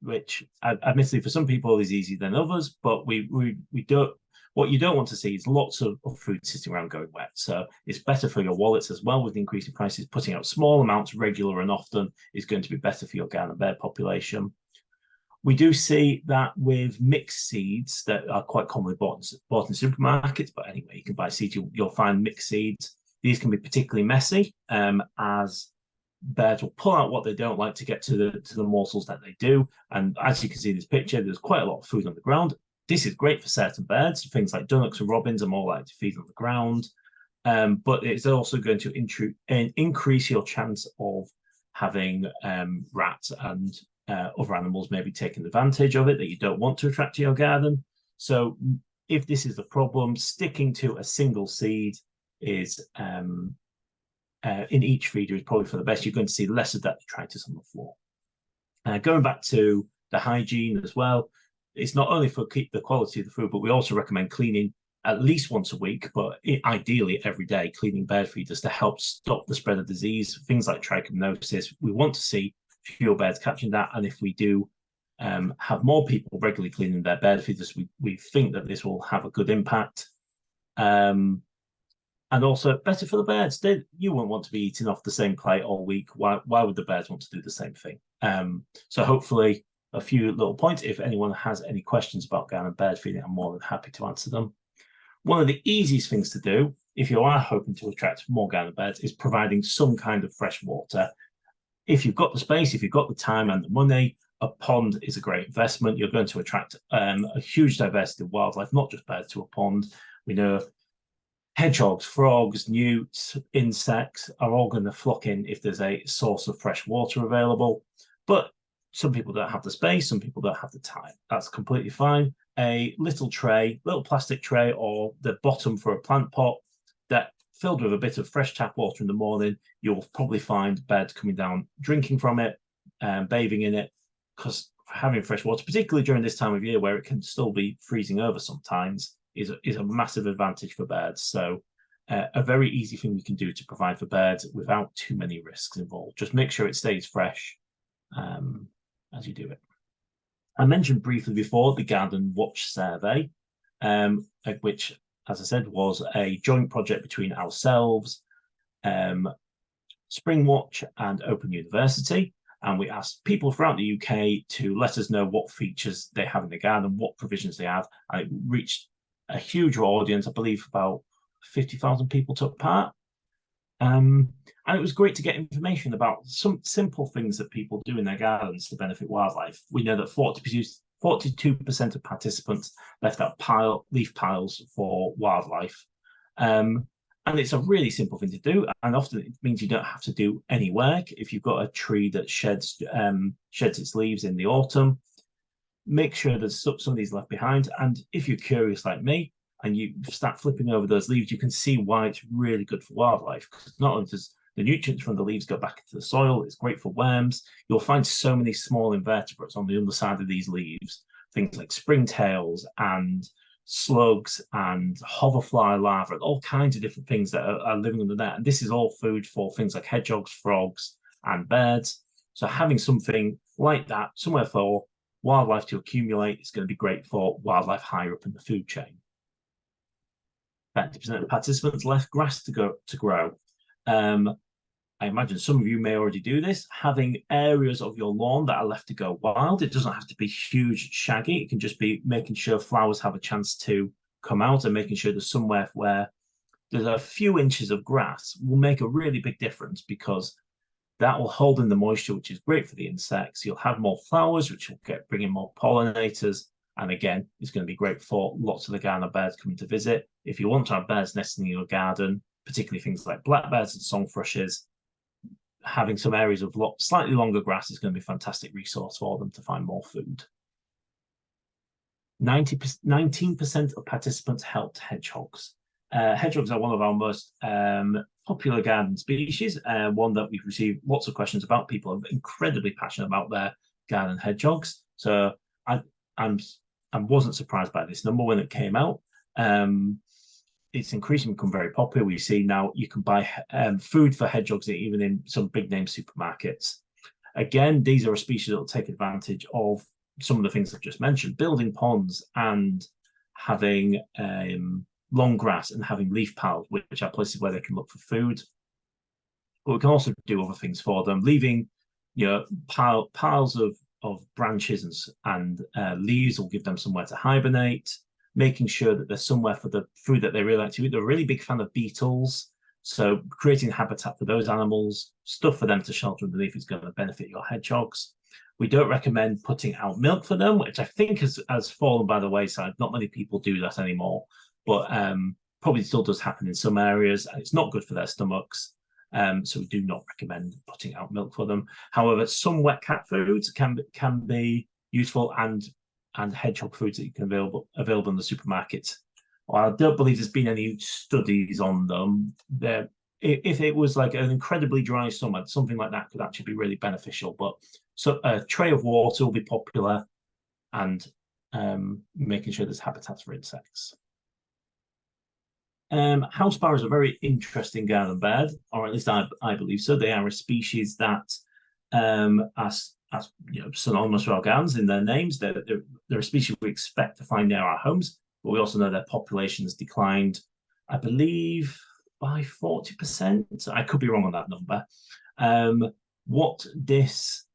which admittedly for some people is easier than others, but we don't. What you don't want to see is lots of food sitting around going wet. So it's better for your wallets as well with the increasing prices. Putting out small amounts regular and often is going to be better for your garden bird population. We do see that with mixed seeds that are quite commonly bought in supermarkets, but anyway, you can buy seeds, you'll find mixed seeds. These can be particularly messy, as birds will pull out what they don't like to get to the morsels that they do. And as you can see in this picture, there's quite a lot of food on the ground. This is great for certain birds. Things like dunnocks and robins are more likely to feed on the ground. But it's also going to increase your chance of having rats and other animals maybe taking advantage of it that you don't want to attract to your garden. So if this is the problem, sticking to a single seed is in each feeder is probably for the best. You're going to see less of that detritus on the floor. Going back to the hygiene as well, it's not only for keep the quality of the food, but we also recommend cleaning at least once a week, but ideally every day, cleaning bird feeders to help stop the spread of disease, things like trichomoniasis. We want to see fewer birds catching that, and if we do have more people regularly cleaning their bird feeders, we think that this will have a good impact. And also better for the birds. You won't want to be eating off the same plate all week. Why would the birds want to do the same thing? So hopefully a few little points. If anyone has any questions about garden bird feeding, I'm more than happy to answer them. One of the easiest things to do, if you are hoping to attract more garden birds, is providing some kind of fresh water. If you've got the space, if you've got the time and the money, a pond is a great investment. You're going to attract a huge diversity of wildlife, not just birds, to a pond. We know hedgehogs, frogs, newts, insects are all going to flock in if there's a source of fresh water available. But some people don't have the space, some people don't have the time. That's completely fine. A little tray, little plastic tray, or the bottom for a plant pot that filled with a bit of fresh tap water in the morning, you'll probably find birds coming down, drinking from it, bathing in it, because having fresh water, particularly during this time of year where it can still be freezing over sometimes, is a massive advantage for birds. So a very easy thing we can do to provide for birds without too many risks involved. Just make sure it stays fresh as you do it. I mentioned briefly before the Garden Watch survey, which, as I said, was a joint project between ourselves, Spring Watch and Open University. And we asked people throughout the UK to let us know what features they have in the garden, what provisions they have. And it reached a huge audience. I believe about 50,000 people took part. And it was great to get information about some simple things that people do in their gardens to benefit wildlife. We know that 42% of participants left out leaf piles for wildlife. And it's a really simple thing to do. And often it means you don't have to do any work. If you've got a tree that sheds its leaves in the autumn, make sure there's some of these left behind. And if you're curious like me, and you start flipping over those leaves, you can see why it's really good for wildlife. Because not only does the nutrients from the leaves go back into the soil, it's great for worms. You'll find so many small invertebrates on the underside of these leaves, things like springtails and slugs and hoverfly larvae, and all kinds of different things that are living under there. And this is all food for things like hedgehogs, frogs, and birds. So having something like that somewhere for wildlife to accumulate is going to be great for wildlife higher up in the food chain. 30% of participants left grass to grow. I imagine some of you may already do this. Having areas of your lawn that are left to go wild. It doesn't have to be huge, shaggy. It can just be making sure flowers have a chance to come out and making sure there's somewhere where there's a few inches of grass will make a really big difference, because that will hold in the moisture, which is great for the insects. You'll have more flowers, which will bring in more pollinators. And again, it's going to be great for lots of the garden birds coming to visit. If you want to have birds nesting in your garden, particularly things like blackbirds and song thrushes, having some areas of slightly longer grass is going to be a fantastic resource for them to find more food. 19% of participants helped hedgehogs. Hedgehogs are one of our most popular garden species, one that we've received lots of questions about. People are incredibly passionate about their garden hedgehogs. So I wasn't surprised by this number when it came out. It's increasingly become very popular. We see now you can buy food for hedgehogs even in some big name supermarkets. Again, these are a species that will take advantage of some of the things I've just mentioned, building ponds and having long grass and having leaf piles, which are places where they can look for food. But we can also do other things for them, leaving piles of branches and leaves will give them somewhere to hibernate, making sure that there's somewhere for the food that they really like to eat. They're a really big fan of beetles. So creating habitat for those animals, stuff for them to shelter underneath is going to benefit your hedgehogs. We don't recommend putting out milk for them, which I think has fallen by the wayside. Not many people do that anymore, but probably still does happen in some areas, and it's not good for their stomachs. So we do not recommend putting out milk for them. However, some wet cat foods can be useful, and hedgehog foods that you can available in the supermarket. Well, I don't believe there's been any studies on them. If it was like an incredibly dry summer, something like that could actually be really beneficial. But so a tray of water will be popular, and making sure there's habitats for insects. House sparrows are a very interesting garden bird, or at least I believe so. They are a species that, as synonymous with our gardens in their names, they're a species we expect to find near our homes. But we also know their population has declined, I believe, by 40%. I could be wrong on that number. What this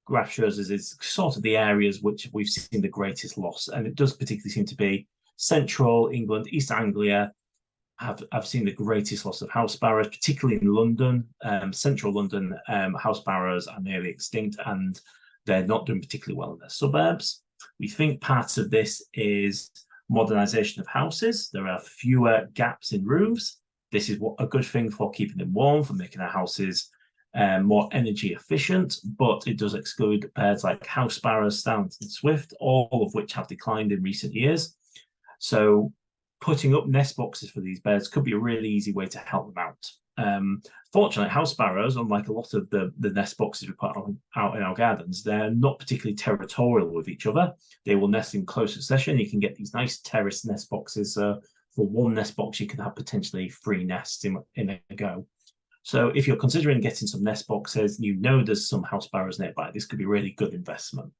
graph shows us is sort of the areas which we've seen the greatest loss, and it does particularly seem to be central England, East Anglia. I've seen the greatest loss of house sparrows, particularly in London. Central London, house sparrows are nearly extinct, and they're not doing particularly well in their suburbs. We think part of this is modernisation of houses. There are fewer gaps in roofs. This is a good thing for keeping them warm, for making our houses more energy efficient, but it does exclude birds like house sparrows, starlings, and swift, all of which have declined in recent years. So putting up nest boxes for these birds could be a really easy way to help them out. Fortunately, house sparrows, unlike a lot of the nest boxes we put out in our gardens, they're not particularly territorial with each other. They will nest in close succession. You can get these nice terrace nest boxes. For one nest box, you can have potentially 3 nests in a go. So if you're considering getting some nest boxes, there's some house sparrows nearby, this could be a really good investment.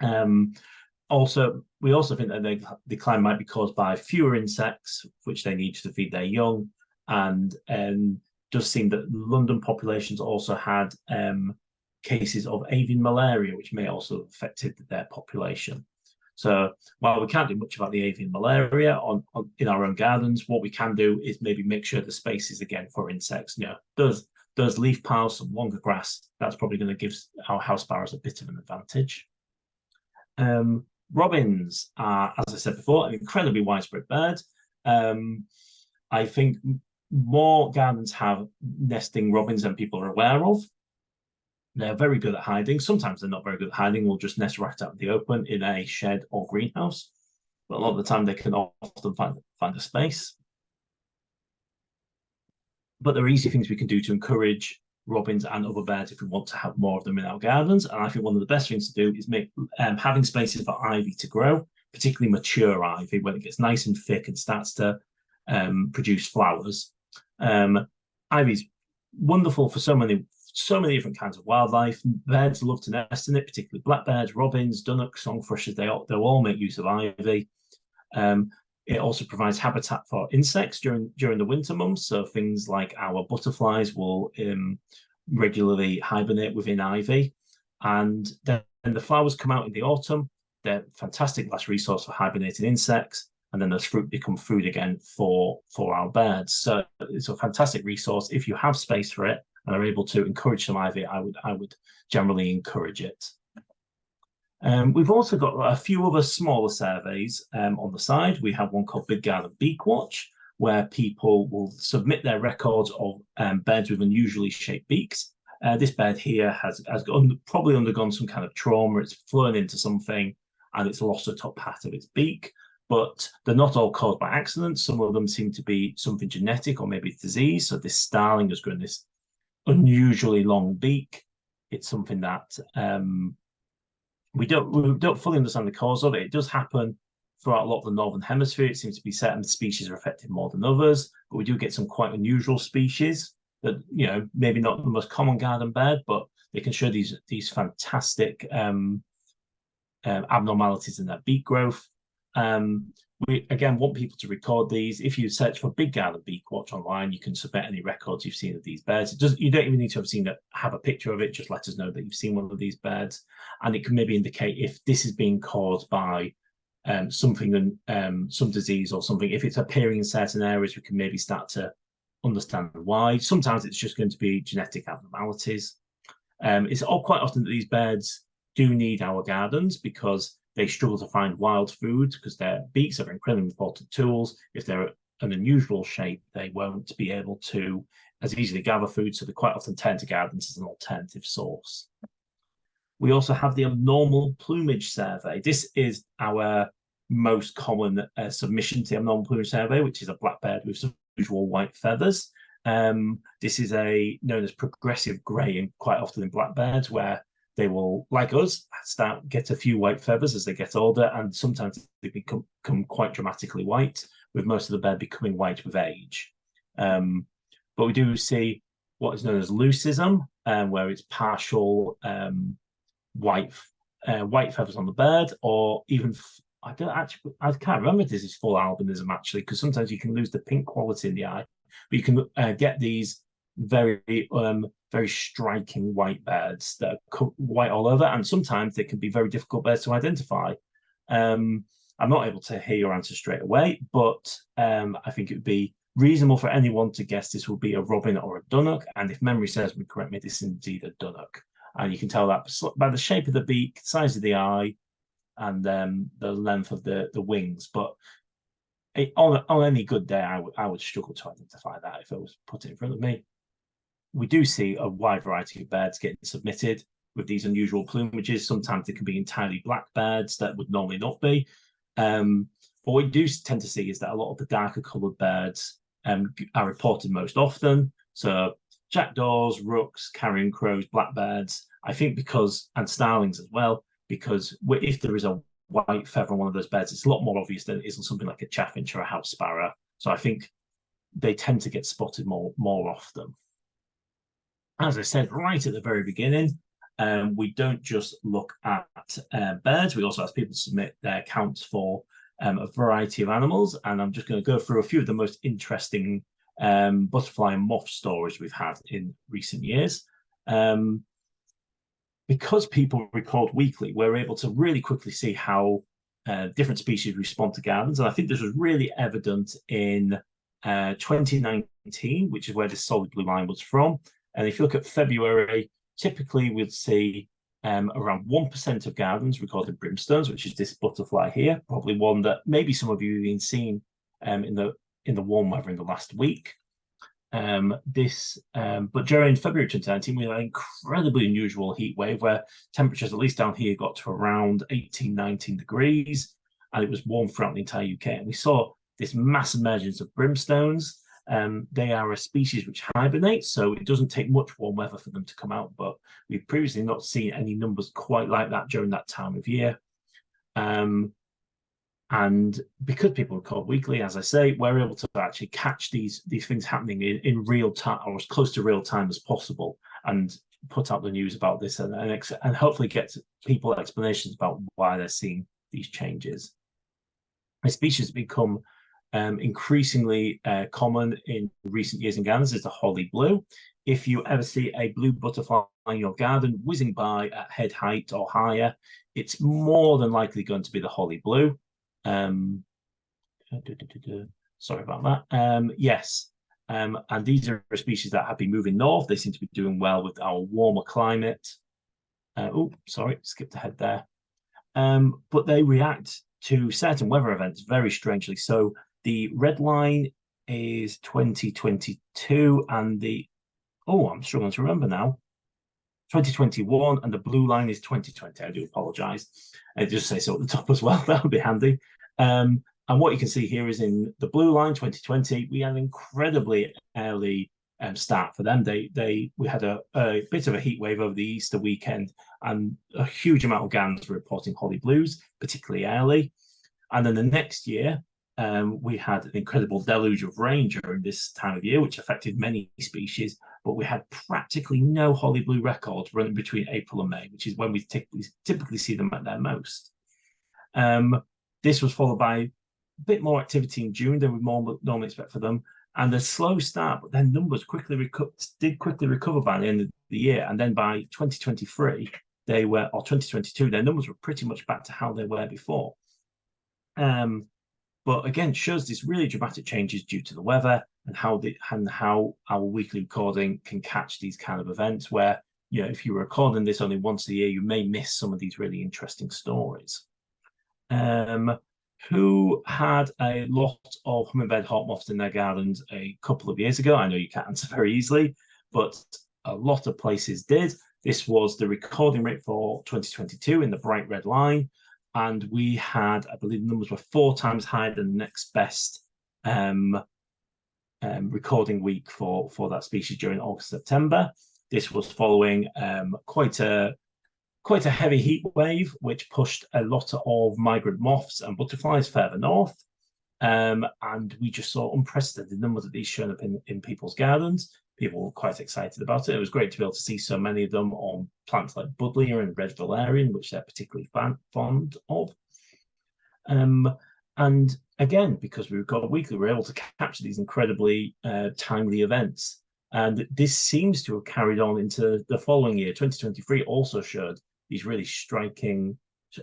We also think that the decline might be caused by fewer insects, which they need to feed their young, and does seem that London populations also had cases of avian malaria, which may also have affected their population. So while we can't do much about the avian malaria in our own gardens, what we can do is maybe make sure the spaces again for insects. Those leaf piles, some longer grass, that's probably going to give our house sparrows a bit of an advantage. Robins are, as I said before, an incredibly widespread bird. I think more gardens have nesting robins than people are aware of. They're very good at hiding. Sometimes they're not very good at hiding. We'll just nest right out in the open in a shed or greenhouse. But a lot of the time they can often find a space. But there are easy things we can do to encourage robins and other birds if we want to have more of them in our gardens. And I think one of the best things to do is make having spaces for ivy to grow, particularly mature ivy, when it gets nice and thick and starts to produce flowers. Ivy's wonderful for so many different kinds of wildlife. Birds love to nest in it, particularly blackbirds, robins, dunnocks, song thrushes. They'll all make use of ivy. It also provides habitat for insects during the winter months. So things like our butterflies will regularly hibernate within ivy. And then the flowers come out in the autumn. They're a fantastic last resource for hibernating insects. And then those fruit become food again for our birds. So it's a fantastic resource. If you have space for it and are able to encourage some ivy, I would generally encourage it. We've also got a few other smaller surveys on the side. We have one called BTO Garden BirdWatch, where people will submit their records of birds with unusually shaped beaks. This bird here has probably undergone some kind of trauma. It's flown into something and it's lost the top part of its beak. But they're not all caused by accident. Some of them seem to be something genetic or maybe disease. So this starling has grown this unusually long beak. It's something that we don't fully understand the cause of it. It does happen throughout a lot of the northern hemisphere. It seems to be certain species are affected more than others, but we do get some quite unusual species that, maybe not the most common garden bird, but they can show these fantastic abnormalities in their beak growth. We again want people to record these. If you search for BTO Garden BirdWatch online, you can submit any records you've seen of these birds. You don't even need to have a picture of it. Just let us know that you've seen one of these birds, and it can maybe indicate if this is being caused by something, some disease or something. If it's appearing in certain areas, we can maybe start to understand why. Sometimes it's just going to be genetic abnormalities. It's quite often that these birds do need our gardens because they struggle to find wild food because their beaks are incredibly important tools. If they're an unusual shape, they won't be able to as easily gather food, so they quite often turn to gardens as an alternative source. We also have the abnormal plumage survey. This is our most common submission to the abnormal plumage survey, which is a black bird with some usual white feathers. This is known as progressive greying quite often in blackbirds, where they will, like us, get a few white feathers as they get older, and sometimes they become quite dramatically white, with most of the bird becoming white with age. But we do see what is known as leucism, where it's partial white feathers on the bird, or even I can't remember if this is full albinism actually, because sometimes you can lose the pink quality in the eye, but you can get these very very striking white birds that are white all over, and sometimes they can be very difficult birds to identify. I'm not able to hear your answer straight away, but I think it would be reasonable for anyone to guess this will be a robin or a dunnock, and if memory serves me correctly, this is indeed a dunnock. And you can tell that by the shape of the beak, size of the eye, and the length of the wings. But on any good day, I would struggle to identify that if it was put in front of me. We do see a wide variety of birds getting submitted with these unusual plumages. Sometimes they can be entirely black birds that would normally not be. What we do tend to see is that a lot of the darker coloured birds are reported most often. So jackdaws, rooks, carrion crows, blackbirds, I think and starlings as well, because if there is a white feather on one of those birds, it's a lot more obvious than it is on something like a chaffinch or a house sparrow. So I think they tend to get spotted more often. As I said right at the very beginning, we don't just look at birds, we also ask people to submit their counts for a variety of animals, and I'm just going to go through a few of the most interesting butterfly and moth stories we've had in recent years. Because people record weekly, we're able to really quickly see how different species respond to gardens, and I think this was really evident in 2019, which is where this solid blue line was from. And if you look at February, typically we'd see around 1% of gardens recorded brimstones, which is this butterfly here, probably one that maybe some of you have been seen in the warm weather in the last week. But during February 2019, we had an incredibly unusual heat wave where temperatures, at least down here, got to around 18, 19 degrees, and it was warm throughout the entire UK. And we saw this mass emergence of brimstones. They are a species which hibernate, so it doesn't take much warm weather for them to come out, but we've previously not seen any numbers quite like that during that time of year. And because people record weekly, as I say, we're able to actually catch these things happening in real time, or as close to real time as possible, and put out the news about this and hopefully get people explanations about why they're seeing these changes. The species has become increasingly common in recent years in gardens is the holly blue. If you ever see a blue butterfly in your garden whizzing by at head height or higher, it's more than likely going to be the holly blue. Sorry about that. Yes, and these are species that have been moving north. They seem to be doing well with our warmer climate. Sorry, skipped ahead there. But they react to certain weather events very strangely. So the red line is 2022, and I'm struggling to remember now. 2021, and the blue line is 2020. I do apologize. I just say so at the top as well. That would be handy. And what you can see here is in the blue line, 2020, we had an incredibly early start for them. We had a bit of a heat wave over the Easter weekend, and a huge amount of gardens were reporting holly blues, particularly early. And then the next year, we had an incredible deluge of rain during this time of year, which affected many species, but we had practically no holly blue records running between April and May, which is when we typically see them at their most. This was followed by a bit more activity in June than we normally expect for them, and a slow start, but then numbers did quickly recover by the end of the year, and then by 2023, 2022, their numbers were pretty much back to how they were before. But But again, shows this really dramatic changes due to the weather and how our weekly recording can catch these kind of events where, you know, if you're recording this only once a year, you may miss some of these really interesting stories. Who had a lot of hummingbird hawk moths in their gardens a couple of years ago? I know you can't answer very easily, but a lot of places did. This was the recording rate for 2022 in the bright red line. And we had, I believe the numbers were 4 times higher than the next best recording week for that species during August, September. This was following quite a heavy heat wave, which pushed a lot of migrant moths and butterflies further north. And we just saw unprecedented numbers of these showing up in people's gardens. People were quite excited about it. It was great to be able to see so many of them on plants like buddleia and red valerian, which they're particularly fond of. And again, because we record weekly, we're able to capture these incredibly timely events. And this seems to have carried on into the following year. 2023 also showed these really striking,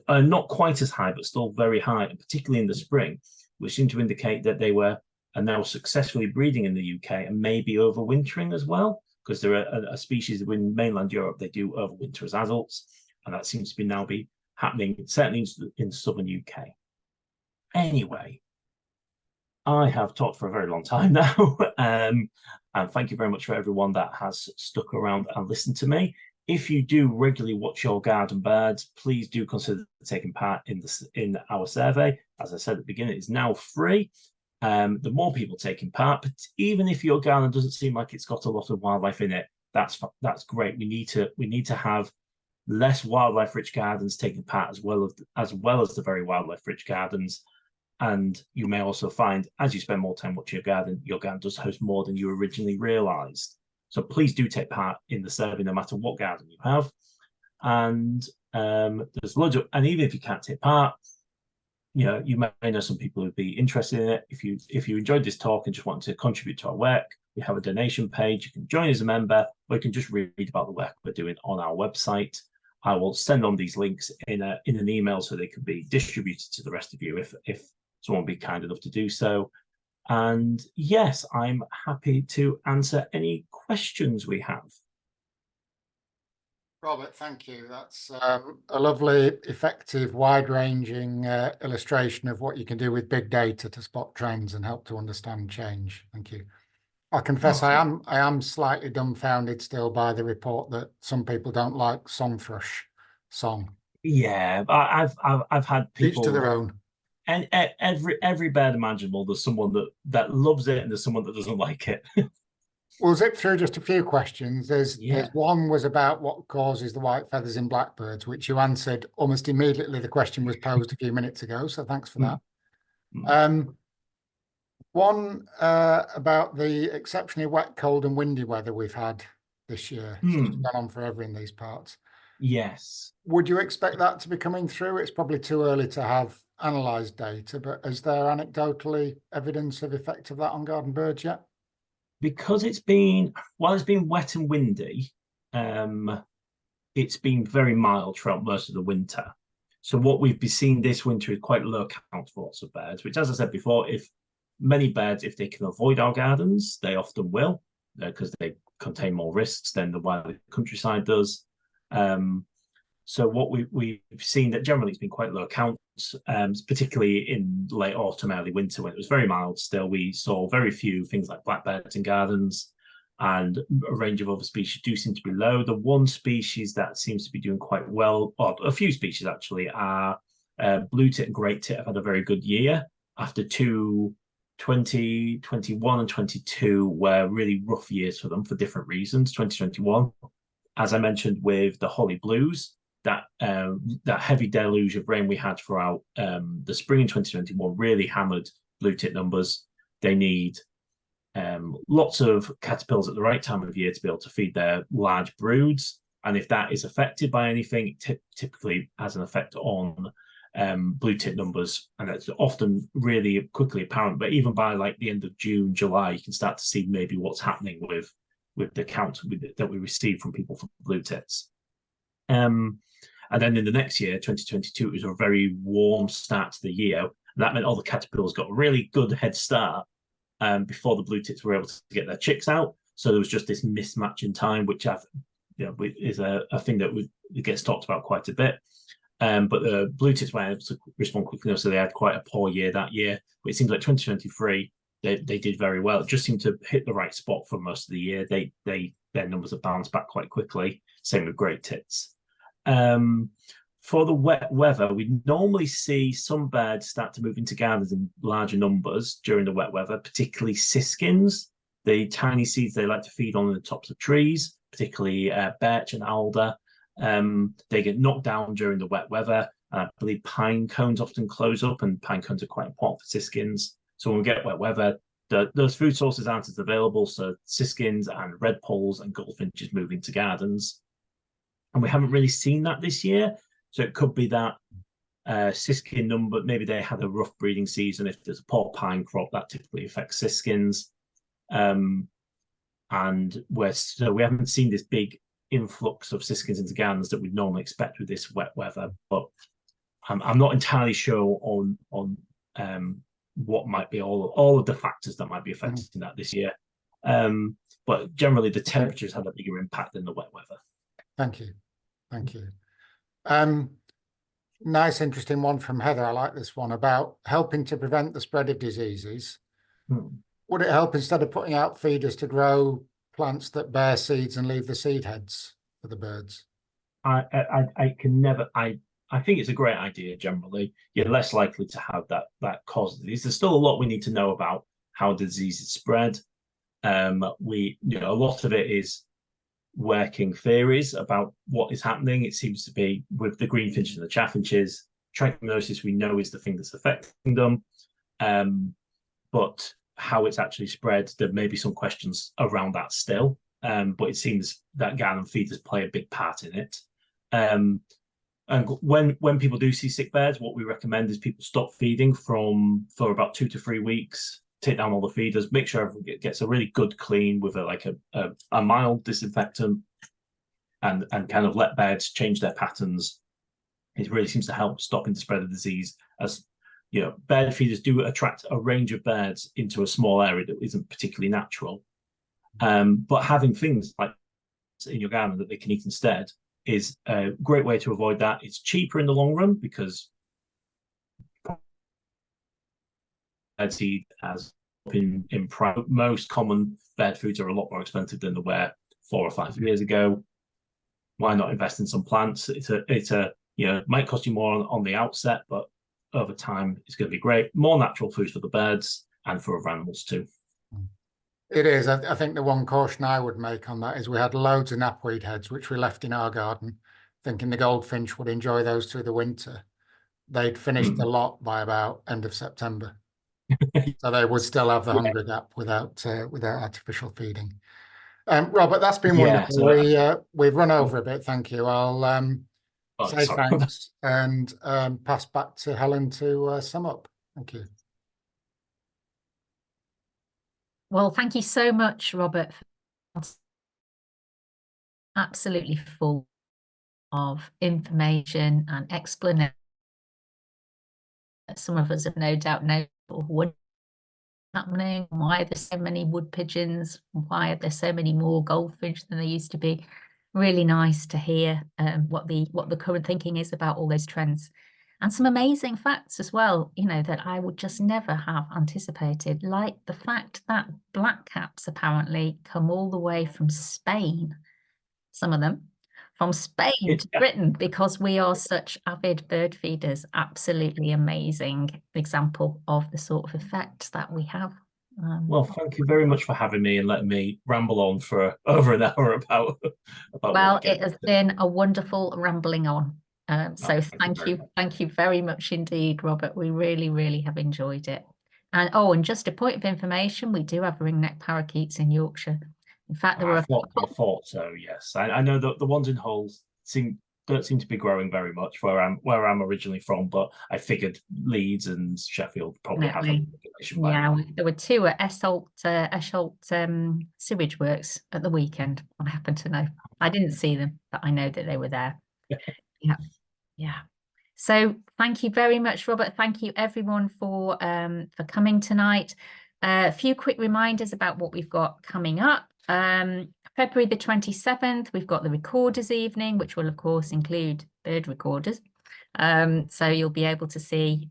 not quite as high, but still very high, and particularly in the spring, which seemed to indicate that they are now successfully breeding in the UK and maybe overwintering as well, because there are a species in mainland Europe, they do overwinter as adults, and that seems to be now happening, certainly in southern UK. Anyway, I have talked for a very long time now, and thank you very much for everyone that has stuck around and listened to me. If you do regularly watch your garden birds, please do consider taking part in our survey. As I said at the beginning, it's now free. The more people taking part, but even if your garden doesn't seem like it's got a lot of wildlife in it, that's great. We need to have less wildlife-rich gardens taking part as well as the very wildlife-rich gardens. And you may also find, as you spend more time watching your garden does host more than you originally realised. So please do take part in the survey, no matter what garden you have. And there's loads of, and even if you can't take part, you know, you may know some people who'd be interested in it. If you enjoyed this talk and just want to contribute to our work, we have a donation page. You can join as a member, or you can just read about the work we're doing on our website. I will send on these links in an email so they can be distributed to the rest of you if someone would be kind enough to do so. And yes, I'm happy to answer any questions we have. Robert, thank you. That's a lovely, effective, wide-ranging illustration of what you can do with big data to spot trends and help to understand change. Thank you. I confess I am slightly dumbfounded still by the report that some people don't like song thrush song. Yeah, I've had people, each to their own. And every bird imaginable, there's someone that loves it and there's someone that doesn't like it. We'll zip through just a few questions. There's one was about what causes the white feathers in blackbirds, which you answered almost immediately. The question was posed a few minutes ago, so thanks for that. One about the exceptionally wet, cold and windy weather we've had this year. It's gone on forever in these parts. Yes. Would you expect that to be coming through? It's probably too early to have analysed data, but is there anecdotally evidence of effect of that on garden birds yet? Because it's been wet and windy, it's been very mild throughout most of the winter. So what we've been seeing this winter is quite low count for lots of birds, which, as I said before, if they can avoid our gardens, they often will, because they contain more risks than the wild countryside does. So what we've seen that generally it's been quite low counts, particularly in late autumn, early winter when it was very mild still. We saw very few things like blackbirds in gardens, and a range of other species do seem to be low. The one species that seems to be doing quite well, or a few species actually, are blue tit and great tit have had a very good year after 2021 and 22 were really rough years for them for different reasons. 2021, as I mentioned, with the holly blues, that heavy deluge of rain we had throughout the spring in 2021 really hammered blue tit numbers. They need lots of caterpillars at the right time of year to be able to feed their large broods. And if that is affected by anything, it typically has an effect on blue tit numbers. And it's often really quickly apparent. But even by like the end of June, July, you can start to see maybe what's happening with the count that we receive from people for blue tits. And then in the next year, 2022, it was a very warm start to the year. That meant all the caterpillars got a really good head start before the blue tits were able to get their chicks out. So there was just this mismatch in time, which is a thing that gets talked about quite a bit. But the blue tits were able to respond quickly enough, so they had quite a poor year that year. But it seems like 2023, they did very well. It just seemed to hit the right spot for most of the year. Their numbers have bounced back quite quickly. Same with great tits. For the wet weather, we normally see some birds start to move into gardens in larger numbers during the wet weather, particularly siskins, the tiny seeds they like to feed on the tops of trees, particularly birch and alder. They get knocked down during the wet weather. I believe pine cones often close up, and pine cones are quite important for siskins. So when we get wet weather, those food sources aren't as available, so siskins and redpolls and goldfinches move into gardens. And we haven't really seen that this year. So it could be that siskin number, maybe they had a rough breeding season. If there's a poor pine crop, that typically affects siskins. And we haven't seen this big influx of siskins into gardens that we'd normally expect with this wet weather. But I'm not entirely sure on what might be all of the factors that might be affecting that this year. But generally, the temperatures had a bigger impact than the wet weather. Thank you. Thank you. Nice, interesting one from Heather. I like this one about helping to prevent the spread of diseases. Would it help instead of putting out feeders to grow plants that bear seeds and leave the seed heads for the birds? I think it's a great idea. Generally, you're less likely to have that cause disease. There's still a lot we need to know about how diseases spread. A lot of it is working theories about what is happening. It seems to be with the greenfinches and the chaffinches, trichomoniasis we know is the thing that's affecting them, but how it's actually spread, there may be some questions around that still, but it seems that garden feeders play a big part in it. And when people do see sick birds, what we recommend is people stop feeding for about 2 to 3 weeks, take down all the feeders, make sure everyone gets a really good clean with a mild disinfectant, and kind of let birds change their patterns. It really seems to help stopping the spread of disease, as bird feeders do attract a range of birds into a small area that isn't particularly natural. But having things like in your garden that they can eat instead is a great way to avoid that. It's cheaper in the long run because bird seed, as in most common bird foods, are a lot more expensive than they were 4 or 5 years ago. Why not invest in some plants? It might cost you more on the outset, but over time it's going to be great. More natural food for the birds and for other animals too. It is. I think the one caution I would make on that is we had loads of knapweed heads which we left in our garden, thinking the goldfinch would enjoy those through the winter. They'd finished the lot by about end of September. So they would still have the hunger gap without artificial feeding. Robert, that's been wonderful. So we've run over a bit. Thank you. I'll say thanks and pass back to Helen to sum up. Thank you. Well, thank you so much, Robert. Absolutely full of information and explanation. Some of us have no doubt know what's happening, why there's so many wood pigeons, why are there so many more goldfinch than there used to be. Really nice to hear what the current thinking is about all those trends. And some amazing facts as well, that I would just never have anticipated, like the fact that blackcaps apparently come all the way from Spain, some of them, from Spain to Britain, because we are such avid bird feeders. Absolutely amazing example of the sort of effect that we have. Well, thank you very much for having me and letting me ramble on for over an hour about well, it has been a wonderful rambling on. So thank you very much indeed, Robert. We really, really have enjoyed it. And just a point of information, we do have ringneck parakeets in Yorkshire. In fact, there were I thought so, yes. I know that the ones in Hull don't seem to be growing very much where I'm originally from, but I figured Leeds and Sheffield probably have a population. Yeah, there were 2 at Esholt sewage works at the weekend. I happen to know. I didn't see them, but I know that they were there. Yeah. So thank you very much, Robert. Thank you everyone for coming tonight. A few quick reminders about what we've got coming up. February the 27th, we've got the Recorders Evening, which will of course include bird recorders. So you'll be able to see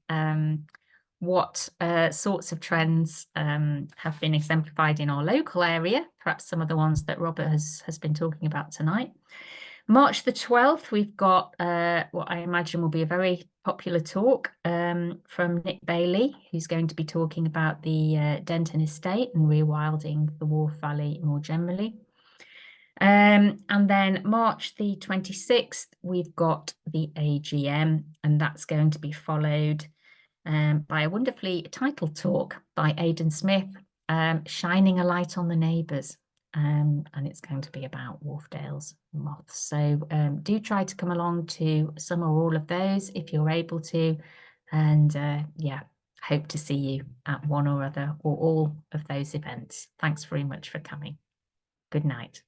what sorts of trends have been exemplified in our local area, perhaps some of the ones that Robert has been talking about tonight. March the 12th, we've got what I imagine will be a very popular talk from Nick Bailey, who's going to be talking about the Denton Estate and rewilding the Wharfe Valley more generally. And then March the 26th, we've got the AGM, and that's going to be followed by a wonderfully titled talk by Aidan Smith, Shining a Light on the Neighbours. And it's going to be about Wharfedale's moths. So do try to come along to some or all of those if you're able to. And yeah, hope to see you at one or other or all of those events. Thanks very much for coming. Good night.